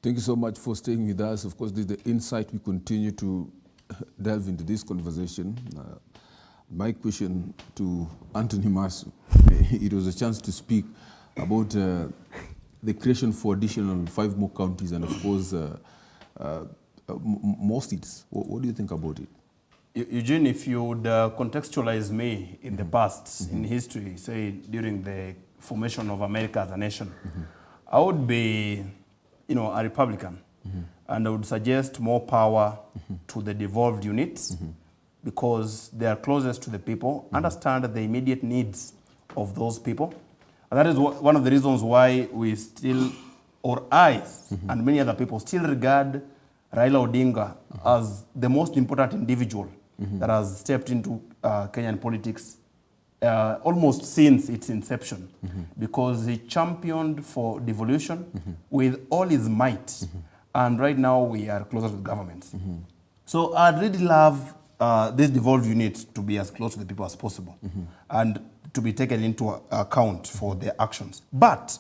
A: Thank you so much for staying with us. Of course, this is the insight. We continue to delve into this conversation. My question to Anthony Masu, it was a chance to speak about the creation for additional 5 more counties and, of course, more seats. What do you think about it?
B: Eugene, if you would contextualize me in the past, in history, say during the formation of America as a nation, I would be, a Republican, and I would suggest more power to the devolved units because they are closest to the people, understand the immediate needs of those people. And that is one of the reasons why we still, or I and many other people still regard Raila Odinga as the most important individual that has stepped into Kenyan politics almost since its inception, because he championed for devolution with all his might. And right now we are closer to the governments. So I'd really love this devolved unit to be as close to the people as possible and to be taken into account for their actions. But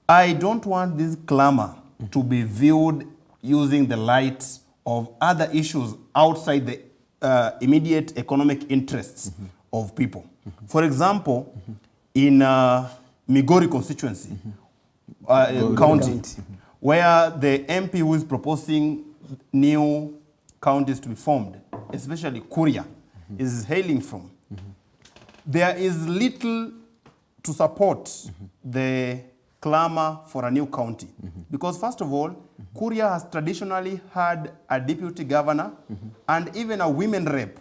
B: I don't want this clamor to be viewed using the light of other issues outside the immediate economic interests of people. For example, in Migori constituency, county, where the MP who is proposing new counties to be formed, especially Kuria, is hailing from, there is little to support the clamor for a new county. Because first of all, Kuria has traditionally had a deputy governor and even a women rep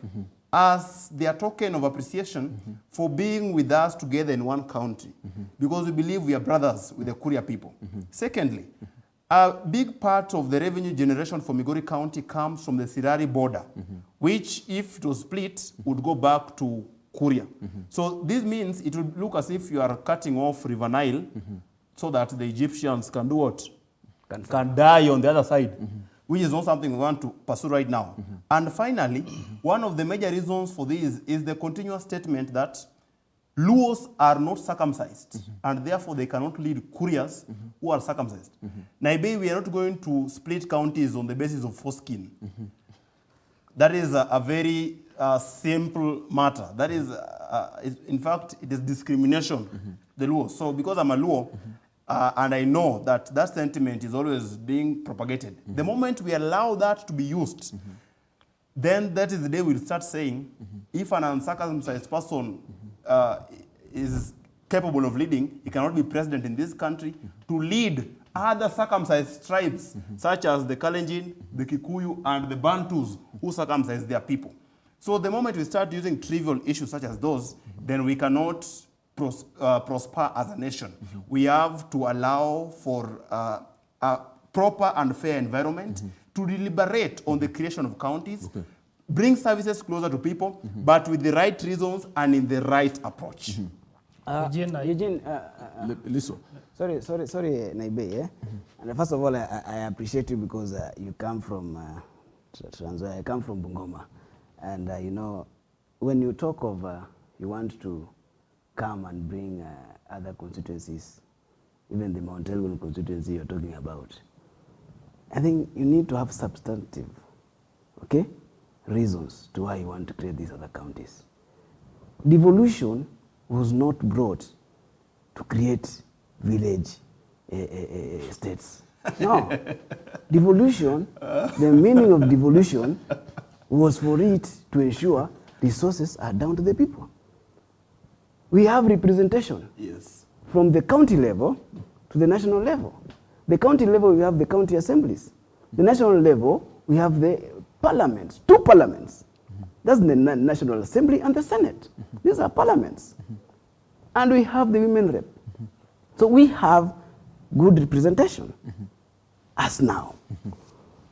B: as their token of appreciation for being with us together in one country. Because we believe we are brothers with the Kuria people. Secondly, a big part of the revenue generation for Migori County comes from the Sirari border, which, if it was split, would go back to Kuria. So this means it would look as if you are cutting off River Nile so that the Egyptians can do what? Can die on the other side, which is not something we want to pursue right now. And finally, one of the major reasons for this is the continuous statement that Luos are not circumcised, and therefore they cannot lead Kurias who are circumcised. Maybe we are not going to split counties on the basis of foreskin. That is a very simple matter. That is, in fact, it is discrimination, the Luo. So because I'm a Luo, and I know that that sentiment is always being propagated. The moment we allow that to be used, then that is the day we'll start saying, if an uncircumcised person is capable of leading, he cannot be president in this country to lead other circumcised tribes, such as the Kalenjin, the Kikuyu, and the Bantus, who circumcise their people. So the moment we start using trivial issues such as those, then we cannot prosper as a nation. We have to allow for a proper and fair environment to deliberate on the creation of counties, bring services closer to people, but with the right reasons and in the right approach.
D: Eugene,
A: Listen.
D: sorry, Naibe. And first of all, I appreciate you because you come from Trans Nzoia. I come from Bungoma. And, when you talk of you want to come and bring other constituencies, even the Mount Elgon constituency you're talking about, I think you need to have substantive, reasons to why you want to create these other counties. Devolution was not brought to create village states. No. Devolution, the meaning of devolution was for it to ensure resources are down to the people. We have representation from the county level to the national level. The county level, we have the county assemblies. The national level, we have the parliaments, 2 parliaments. That's the National Assembly and the Senate. These are parliaments. And we have the women rep. So we have good representation as now.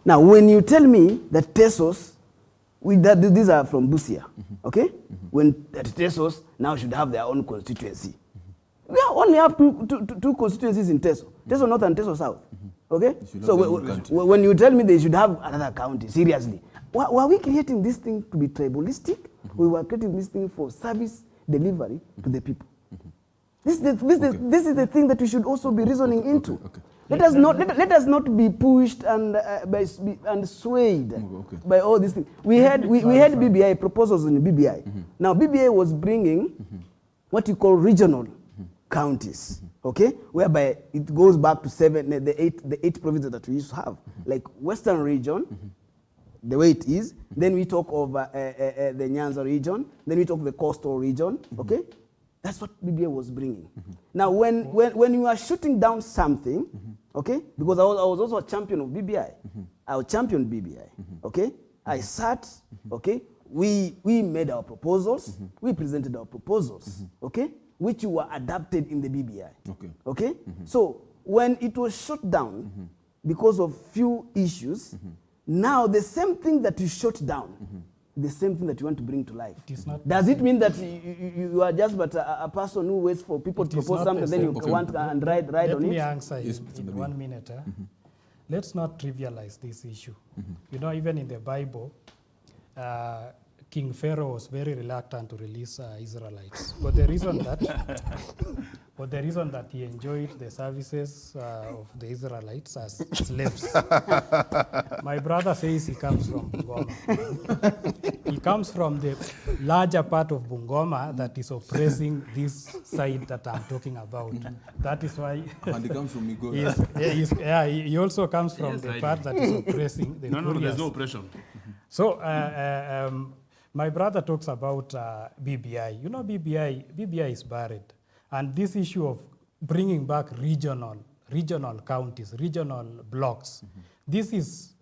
D: Now, when you tell me that Tesos, these are from Busia, when Tesos now should have their own constituency. We only have two constituencies in Teso. Teso North and Teso South. So when you tell me they should have another county, seriously, were we creating this thing to be tribalistic? We were creating this thing for service delivery to the people. This is the thing that we should also be reasoning into. Let us not be pushed and and swayed
A: Okay.
D: by all these things. We had BBI proposals in BBI. Now BBI was bringing what you call regional counties, okay, whereby it goes back to the eight provinces that we used to have, like Western region, the way it is. Then we talk of the Nyanza region. Then we talk the coastal region, okay. That's what BBI was bringing. Now, when you are shooting down something, okay, because I was also a champion of BBI. I championed BBI, okay. I sat, okay. We made our proposals. We presented our proposals, okay, which were adapted in the BBI. Okay. So when it was shut down because of few issues, now the same thing that you shut down, the same thing that you want to bring to life. Does it mean that you are just but a person who waits for people to propose something, then you want and ride on it?
C: Let me answer in 1 minute. Let's not trivialize this issue. You know, even in the Bible, King Pharaoh was very reluctant to release Israelites for the reason that he enjoyed the services of the Israelites as slaves. My brother says he comes from Bungoma. He comes from the larger part of Bungoma that is oppressing this side that I'm talking about. That is why.
A: And he comes from Migori.
C: He also comes from the part that is oppressing the
E: No, there's no oppression.
C: So my brother talks about BBI. You know, BBI is buried. And this issue of bringing back regional counties, regional blocks, this is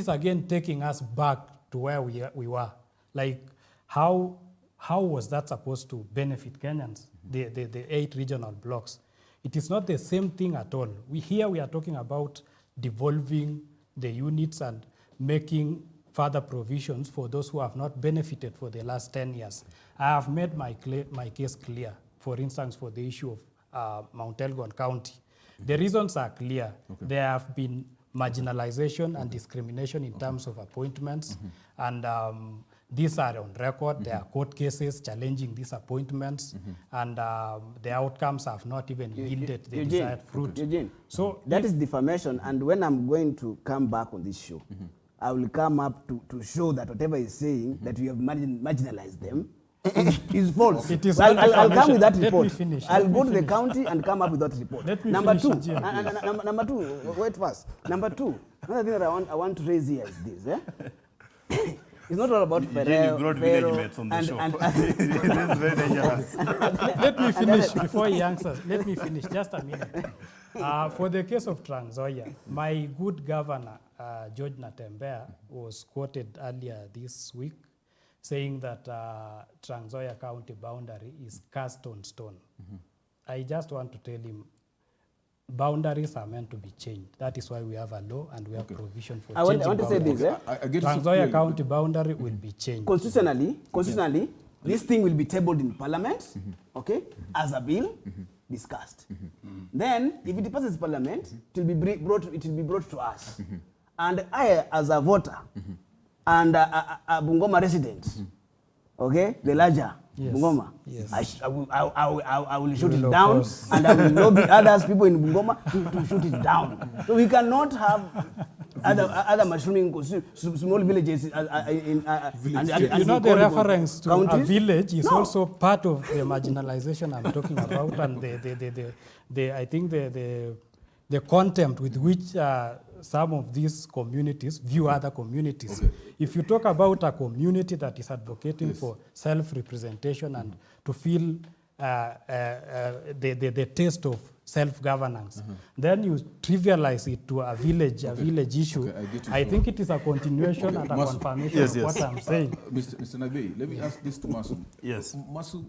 C: again taking us back to where we were. Like, how was that supposed to benefit Kenyans, the 8 regional blocks? It is not the same thing at all. We are talking about devolving the units and making further provisions for those who have not benefited for the last 10 years. I have made my case clear, for instance, for the issue of Mount Elgon County. The reasons are clear. There have been marginalization and discrimination in terms of appointments, and these are on record. There are court cases challenging these appointments, and the outcomes have not even yielded the desired fruit.
D: Eugene, so that is defamation, and when I'm going to come back on this show, I will come up to show that whatever he's saying, that we have marginalized them, is false.
C: It is
D: I'll come with that
C: Let
D: report.
C: me finish.
D: I'll go to the county and come up with that report.
C: Let me
D: Number
C: finish,
D: two,
C: Eugene.
D: number two, wait first. Number two, another thing that I want to raise here is this. It's not all about Pharaoh.
E: You brought village mates on the show. This is very dangerous.
C: Let me finish before he answers. Let me finish, just a minute. For the case of Trans Nzoia, my good governor, George Natembeya, was quoted earlier this week saying that Trans Nzoia County boundary is cast on stone. I just want to tell him, boundaries are meant to be changed. That is why we have a law and we have provision for changing
D: I want to say this.
C: Trans Nzoia County boundary will be changed.
D: Constitutionally, this thing will be tabled in Parliament, okay, as a bill discussed. Then, if it passes Parliament, it will be brought to us. And I, as a voter and a Bungoma resident, okay, the larger Bungoma, I will shoot it down, and I will lobby others, people in Bungoma, to shoot it down. So we cannot have other mushrooming small villages
C: You know, the reference to a village is also part of the marginalization I'm talking about, and I think the contempt with which some of these communities view other communities. If you talk about a community that is advocating for self-representation and to feel the taste of self-governance, then you trivialize it to a village issue. I think it is a continuation and a confirmation of what I'm saying.
A: Mr. Nabei, let me ask this to Masu.
E: Yes.
A: Masu,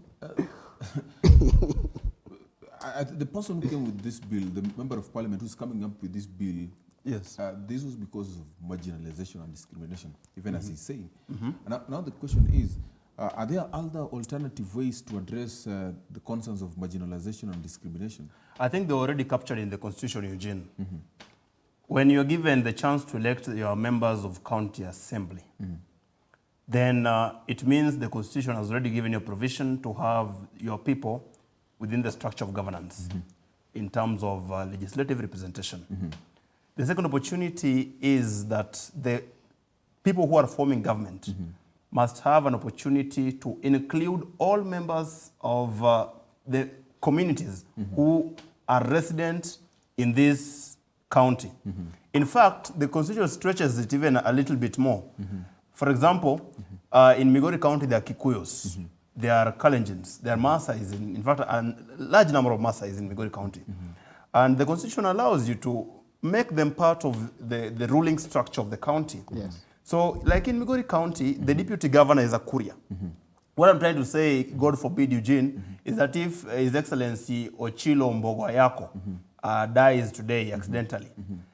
A: the person who came with this bill, the member of parliament who's coming up with this bill,
E: yes,
A: this was because of marginalization and discrimination, even as he's saying. Now the question is, are there other alternative ways to address the concerns of marginalization and discrimination?
E: I think they're already captured in the Constitution, Eugene. When you're given the chance to elect your members of county assembly, then it means the Constitution has already given you provision to have your people within the structure of governance. in terms of legislative representation. The second opportunity is that the people who are forming government must have an opportunity to include all members of the communities who are resident in this county. In fact, the constitution stretches it even a little bit more. For example, in Migori County, there are Kikuyos, there are Kalenjins, there are Maasais, in fact, a large number of Maasais in Migori County. And the constitution allows you to make them part of the ruling structure of the county.
D: Yes.
E: So, like in Migori County, the deputy governor is a Kuria. What I'm trying to say, God forbid, Eugene, is that if His Excellency Ochilo Mbogwayako dies today accidentally,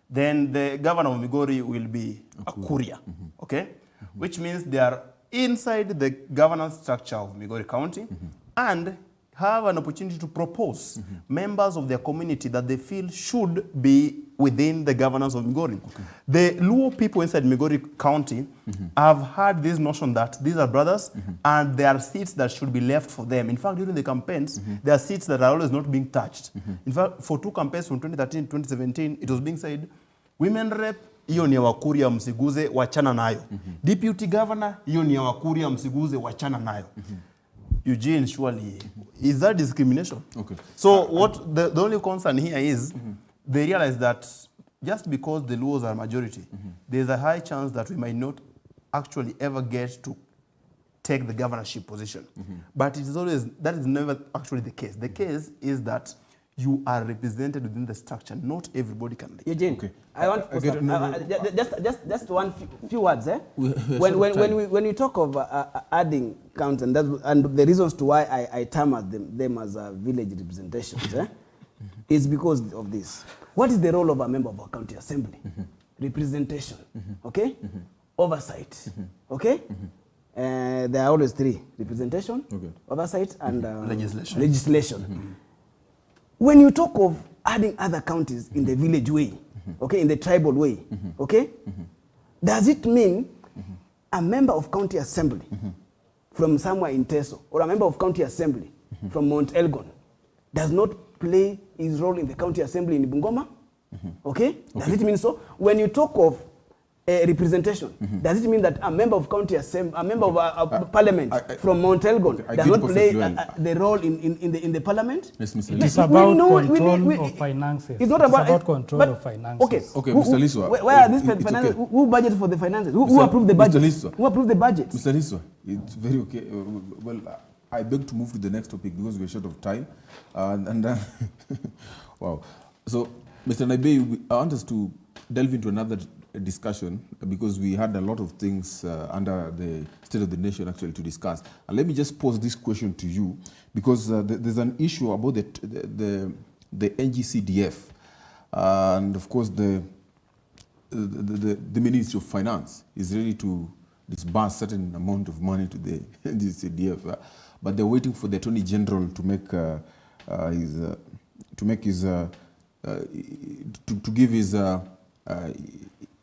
E: then the governor of Migori will be a Kuria, okay? Which means they are inside the governance structure of Migori County and have an opportunity to propose members of their community that they feel should be within the governance of Migori. The Luo people inside Migori County have had this notion that these are brothers and there are seats that should be left for them. In fact, during the campaigns, there are seats that are always not being touched. In fact, for 2 campaigns from 2013 to 2017, it was being said, women rep, hiyo ni ya Wakuria msiguze, wachana nayo. Deputy governor, hiyo ni ya Wakuria msiguze, wachana nayo. Eugene, surely, is that discrimination?
A: Okay.
E: So what the only concern here is they realize that just because the Luos are majority, there's a high chance that we might not actually ever get to take the governorship position. But it is always, that is never actually the case. The case is that you are represented within the structure. Not everybody can leave.
D: Eugene,
A: Okay.
D: I want to
A: get- no,
D: just one few words.
A: We-
D: When we talk of adding counts and the reasons to why I term them as village representations, is because of this. What is the role of a member of a county assembly? Representation, okay? Oversight, okay? There are always 3: representation,
A: Okay.
D: oversight, and
E: Legislation.
D: When you talk of adding other counties in the village way, okay, in the tribal way, okay, does it mean a member of county assembly from somewhere in Teso or a member of county assembly from Mount Elgon does not play his role in the county assembly in Bungoma? Okay? Does it mean so? When you talk of representation, does it mean that a member of county assembly, a member of parliament from Mount Elgon
A: I
D: does
A: get
D: not play
A: perfectly well.
D: the role in the parliament?
A: Yes, Mr.
C: It is
A: Liswa.
C: about
D: we
C: control of finances.
D: It's not
C: It's
D: about,
C: control
D: but-
C: of finances.
D: Okay,
A: Okay, Mr. Liswa,
D: Where are these
A: it's
D: finances?
A: okay.
D: Who budgeted for the finances? Who
A: Mr.
D: approved the
A: Mr.
D: budget?
A: Liswa.
D: Who approved the budget?
A: Mr. Liswa, it's very okay. Well, I beg to move to the next topic because we're short of time. Wow. So, Mr. Naibe, I want us to delve into another discussion because we had a lot of things under the State of the Nation actually to discuss. And let me just pose this question to you because there's an issue about the NGCDF and of course the Ministry of Finance is ready to disburse certain amount of money to the NGCDF, but they're waiting for the Attorney General to make give his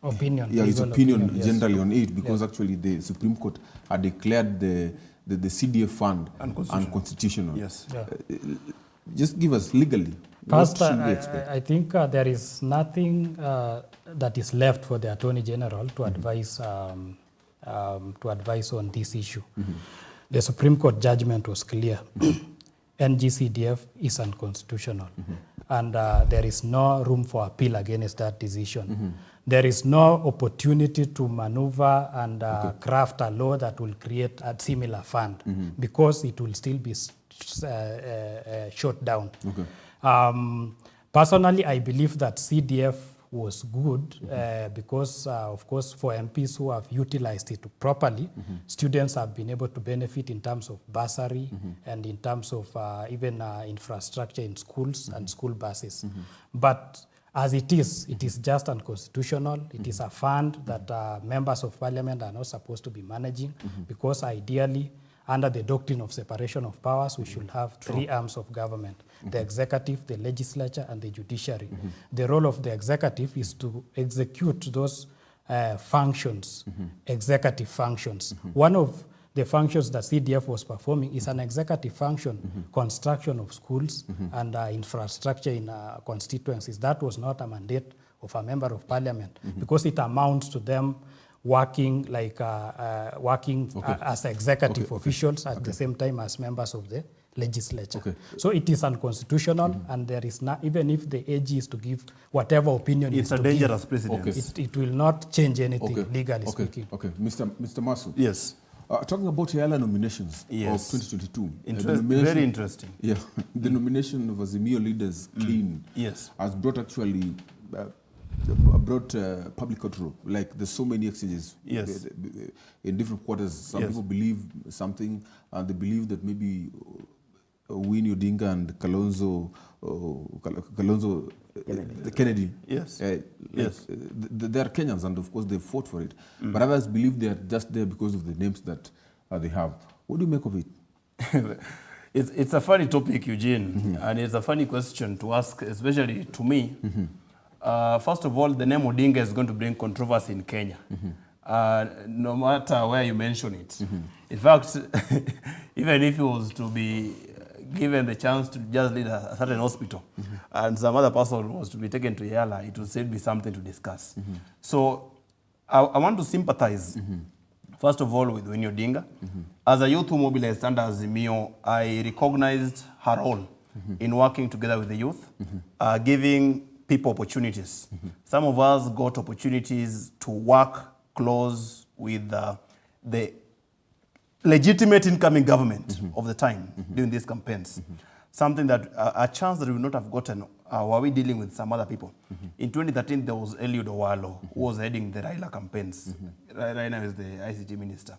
C: Opinion.
A: his
C: legal
A: opinion
C: yes.
A: generally on it because actually the Supreme Court had declared the CDF fund unconstitutional.
E: Yes.
C: Yeah.
A: Just give us legally.
C: First,
A: what should we expect?
C: I think there is nothing that is left for the Attorney General to advise on this issue. The Supreme Court judgment was clear. NGCDF is unconstitutional, and there is no room for appeal against that decision. There is no opportunity to maneuver and craft a law that will create a similar fund because it will still be shut down. Personally, I believe that CDF was good because, of course, for MPs who have utilized it properly, students have been able to benefit in terms of bursary and in terms of even infrastructure in schools and school buses. But as it is just unconstitutional. It is a fund that members of parliament are not supposed to be managing because ideally, under the doctrine of separation of powers, we should have 3 arms of government, the executive, the legislature, and the judiciary. The role of the executive is to execute those functions, executive functions. One of the functions that CDF was performing is an executive function, construction of schools and infrastructure in constituencies. That was not a mandate of a member of parliament because it amounts to them working like as executive officials at the same time as members of the legislature. So it is unconstitutional, and there is not, even if the AG is to give whatever opinion
B: It's a dangerous precedent.
C: it will not change anything legally speaking.
A: Okay, Mr. Masu.
B: Yes.
A: Talking about Yala nominations
B: Yes.
A: of 2022.
B: Very interesting.
A: Yeah, the nomination of Azimio leaders, Clean,
B: Yes.
A: has brought actually public control. Like there's so many exchanges
B: Yes.
A: in different quarters. Some
B: Yes.
A: people believe something, and they believe that maybe Winnie Odinga and Kalonzo Kennedy.
B: Yes.
A: Yes. They are Kenyans, and of course they fought for it. But others believe they are just there because of the names that they have. What do you make of it?
B: It's a funny topic, Eugene, and it's a funny question to ask, especially to me. First of all, the name Odinga is going to bring controversy in Kenya, no matter where you mention it. In fact, even if he was to be given the chance to just lead a certain hospital and some other person was to be taken to Yala, it would still be something to discuss. So I want to sympathize, first of all, with Winnie Odinga. As a youth who mobilized under Azimio, I recognized her role in working together with the youth, giving people opportunities. Some of us got opportunities to work close with the legitimate incoming government of the time during these campaigns. Something that, a chance that we would not have gotten were we dealing with some other people. In 2013, there was Eliud Owalo, who was heading the Raila campaigns. Right now is the ICT minister.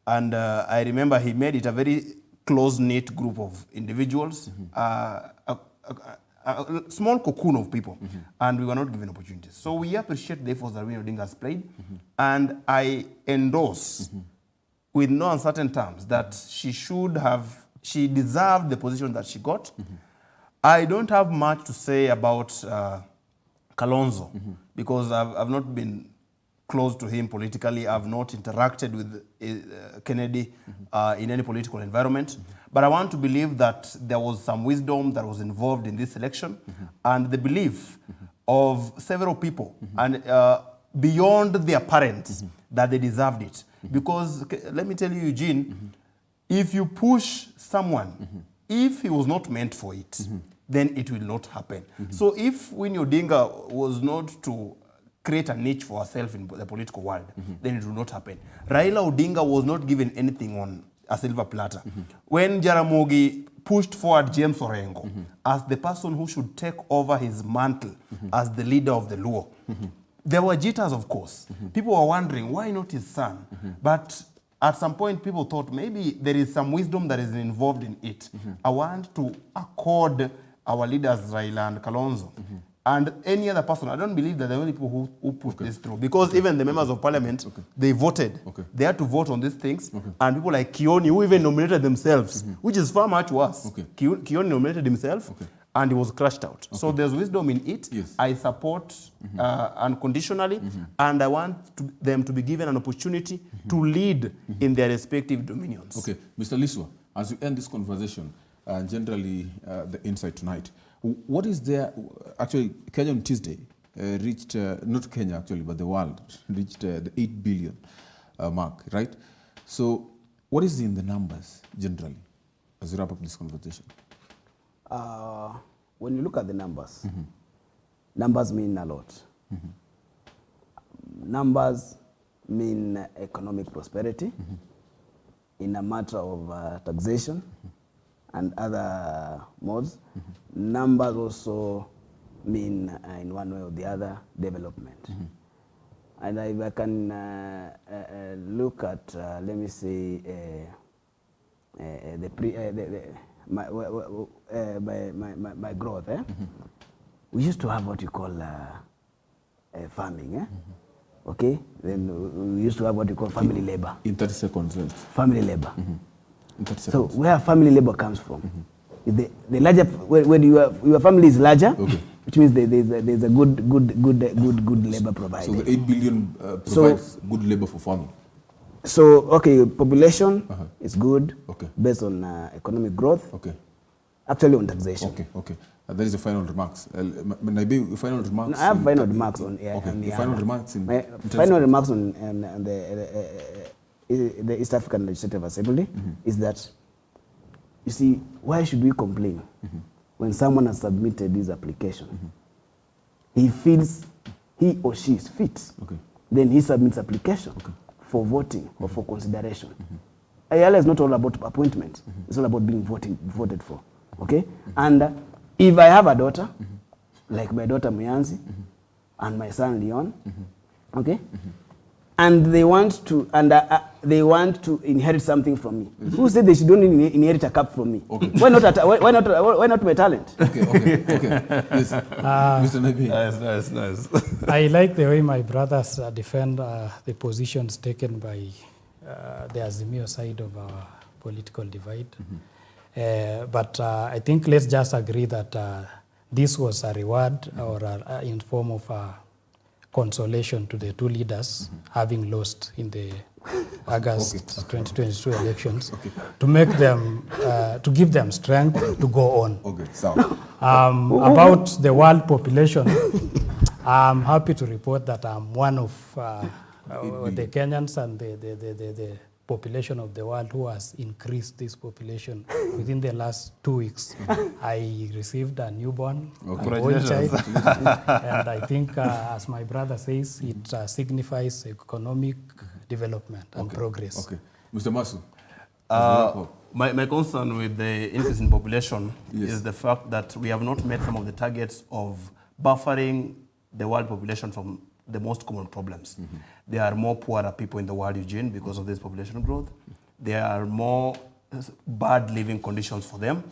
B: And I remember he made it a very close-knit group of individuals, a small cocoon of people, and we were not given opportunities. So we appreciate the efforts that Winnie Odinga has played, and I endorse with no uncertain terms that she deserved the position that she got. I don't have much to say about Kalonzo because I've not been close to him politically. I've not interacted with Kennedy in any political environment. But I want to believe that there was some wisdom that was involved in this election and the belief of several people and beyond their parents that they deserved it. Because let me tell you, Eugene, if you push someone, if he was not meant for it, then it will not happen. So if Winnie Odinga was not to create a niche for herself in the political world, then it will not happen. Raila Odinga was not given anything on a silver platter. When Jaramogi pushed forward James Orengo as the person who should take over his mantle as the leader of the Luo, there were jitters, of course. People were wondering, why not his son? But at some point, people thought maybe there is some wisdom that is involved in it. I want to accord our leaders, Raila and Kalonzo, and any other person. I don't believe that the only people who put this through. Because even the members of parliament, they voted. They had to vote on these things. And people like Kioni, who even nominated themselves, which is far much worse. Kioni nominated himself, and he was crushed out. So there's wisdom in it. I support unconditionally, and I want them to be given an opportunity to lead in their respective dominions.
A: Okay, Mr. Liswa, as you end this conversation, and generally the insight tonight, what is there, actually Kenya on Tuesday reached, not Kenya actually, but the world reached the 8 billion mark, right? So what is in the numbers generally as we wrap up this conversation?
D: When you look at the numbers, numbers mean a lot. Numbers mean economic prosperity in a matter of taxation and other modes. Numbers also mean, in one way or the other, development. And if I can look at, let me say, my growth, we used to have what you call farming, okay? Then we used to have what you call family labor.
A: In 30 seconds, yes.
D: Family labor.
A: In 30
D: So
A: seconds.
D: where family labor comes from, the larger, when your family is larger, which means there's a good labor provided.
A: So the 8 billion provides good labor for farming.
D: So, okay, population is good
A: Okay.
D: based on economic growth,
A: Okay.
D: actually on taxation.
A: Okay. Okay. That is the final remarks. Maybe final remarks.
D: I have
A: in
D: final
A: ta-
D: remarks on
A: Okay.
D: on
A: The final remarks in.
D: my
A: in terms
D: final
A: of-
D: remarks on the East African Legislative Assembly is that, you see, why should we complain when someone has submitted this application? He feels he or she is fit.
A: Okay.
D: Then he submits application for voting or for consideration. IALA is not all about appointment. It's all about being voted for. Okay? And if I have a daughter, like my daughter Muyanzi and my son Leon, okay? And they want to inherit something from me. Who said they should only inherit a cup from me?
A: Okay.
D: Why not my talent?
A: Okay. Okay. Okay. Yes. Mr. Nabi.
B: Nice.
C: I like the way my brothers defend the positions taken by the Azimio side of our political divide. But I think let's just agree that this was a reward or in form of consolation to the two leaders having lost in the August 2022 elections to make them, to give them strength to go on.
A: Okay. So.
C: About the world population, I'm happy to report that I'm one of the Kenyans and the population of the world who has increased this population within the last 2 weeks. I received a newborn, a boy child, and I think, as my brother says, it signifies economic development and progress.
A: Okay. Mr. Masu.
B: My concern with the increase in population
A: Yes.
B: is the fact that we have not met some of the targets of buffering the world population from the most common problems. There are more poorer people in the world, Eugene, because of this population growth. There are more bad living conditions for them.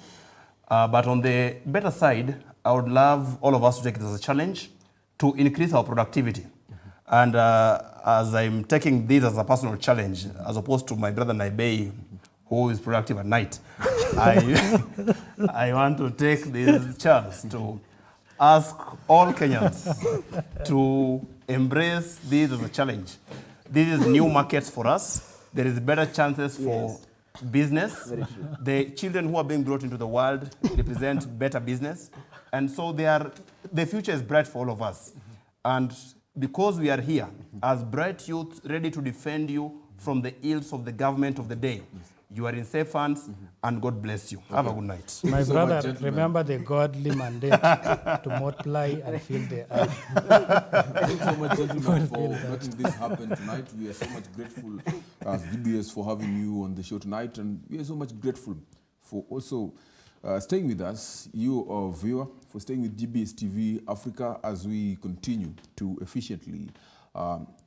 B: But on the better side, I would love all of us to take it as a challenge to increase our productivity. And as I'm taking this as a personal challenge, as opposed to my brother Naibei, who is productive at night, I want to take this chance to ask all Kenyans to embrace this as a challenge. This is new markets for us. There is better chances for business. The children who are being brought into the world represent better business. And so the future is bright for all of us. And because we are here as bright youth ready to defend you from the ills of the government of the day, you are in safe hands, and God bless you. Have a good night.
C: My
A: you so
C: brother,
A: much, gentlemen.
C: remember the godly mandate to multiply and fill the earth.
A: Thank you so much, gentlemen, for making this happen tonight. We are so much grateful as DBS for having you on the show tonight, and we are so much grateful for also staying with us, you, our viewer, for staying with DBS TV Africa as we continue to efficiently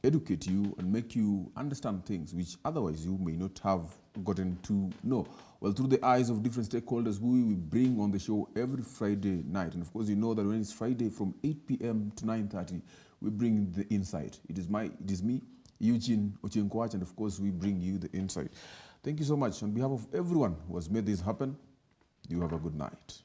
A: educate you and make you understand things which otherwise you may not have gotten to know. Well, through the eyes of different stakeholders who we bring on the show every Friday night. And of course, you know that when it's Friday from 8 p.m. to 9:30, we bring the insight. It is me, Eugene Ochienkwach, and of course, we bring you the insight. Thank you so much. On behalf of everyone who has made this happen, you have a good night.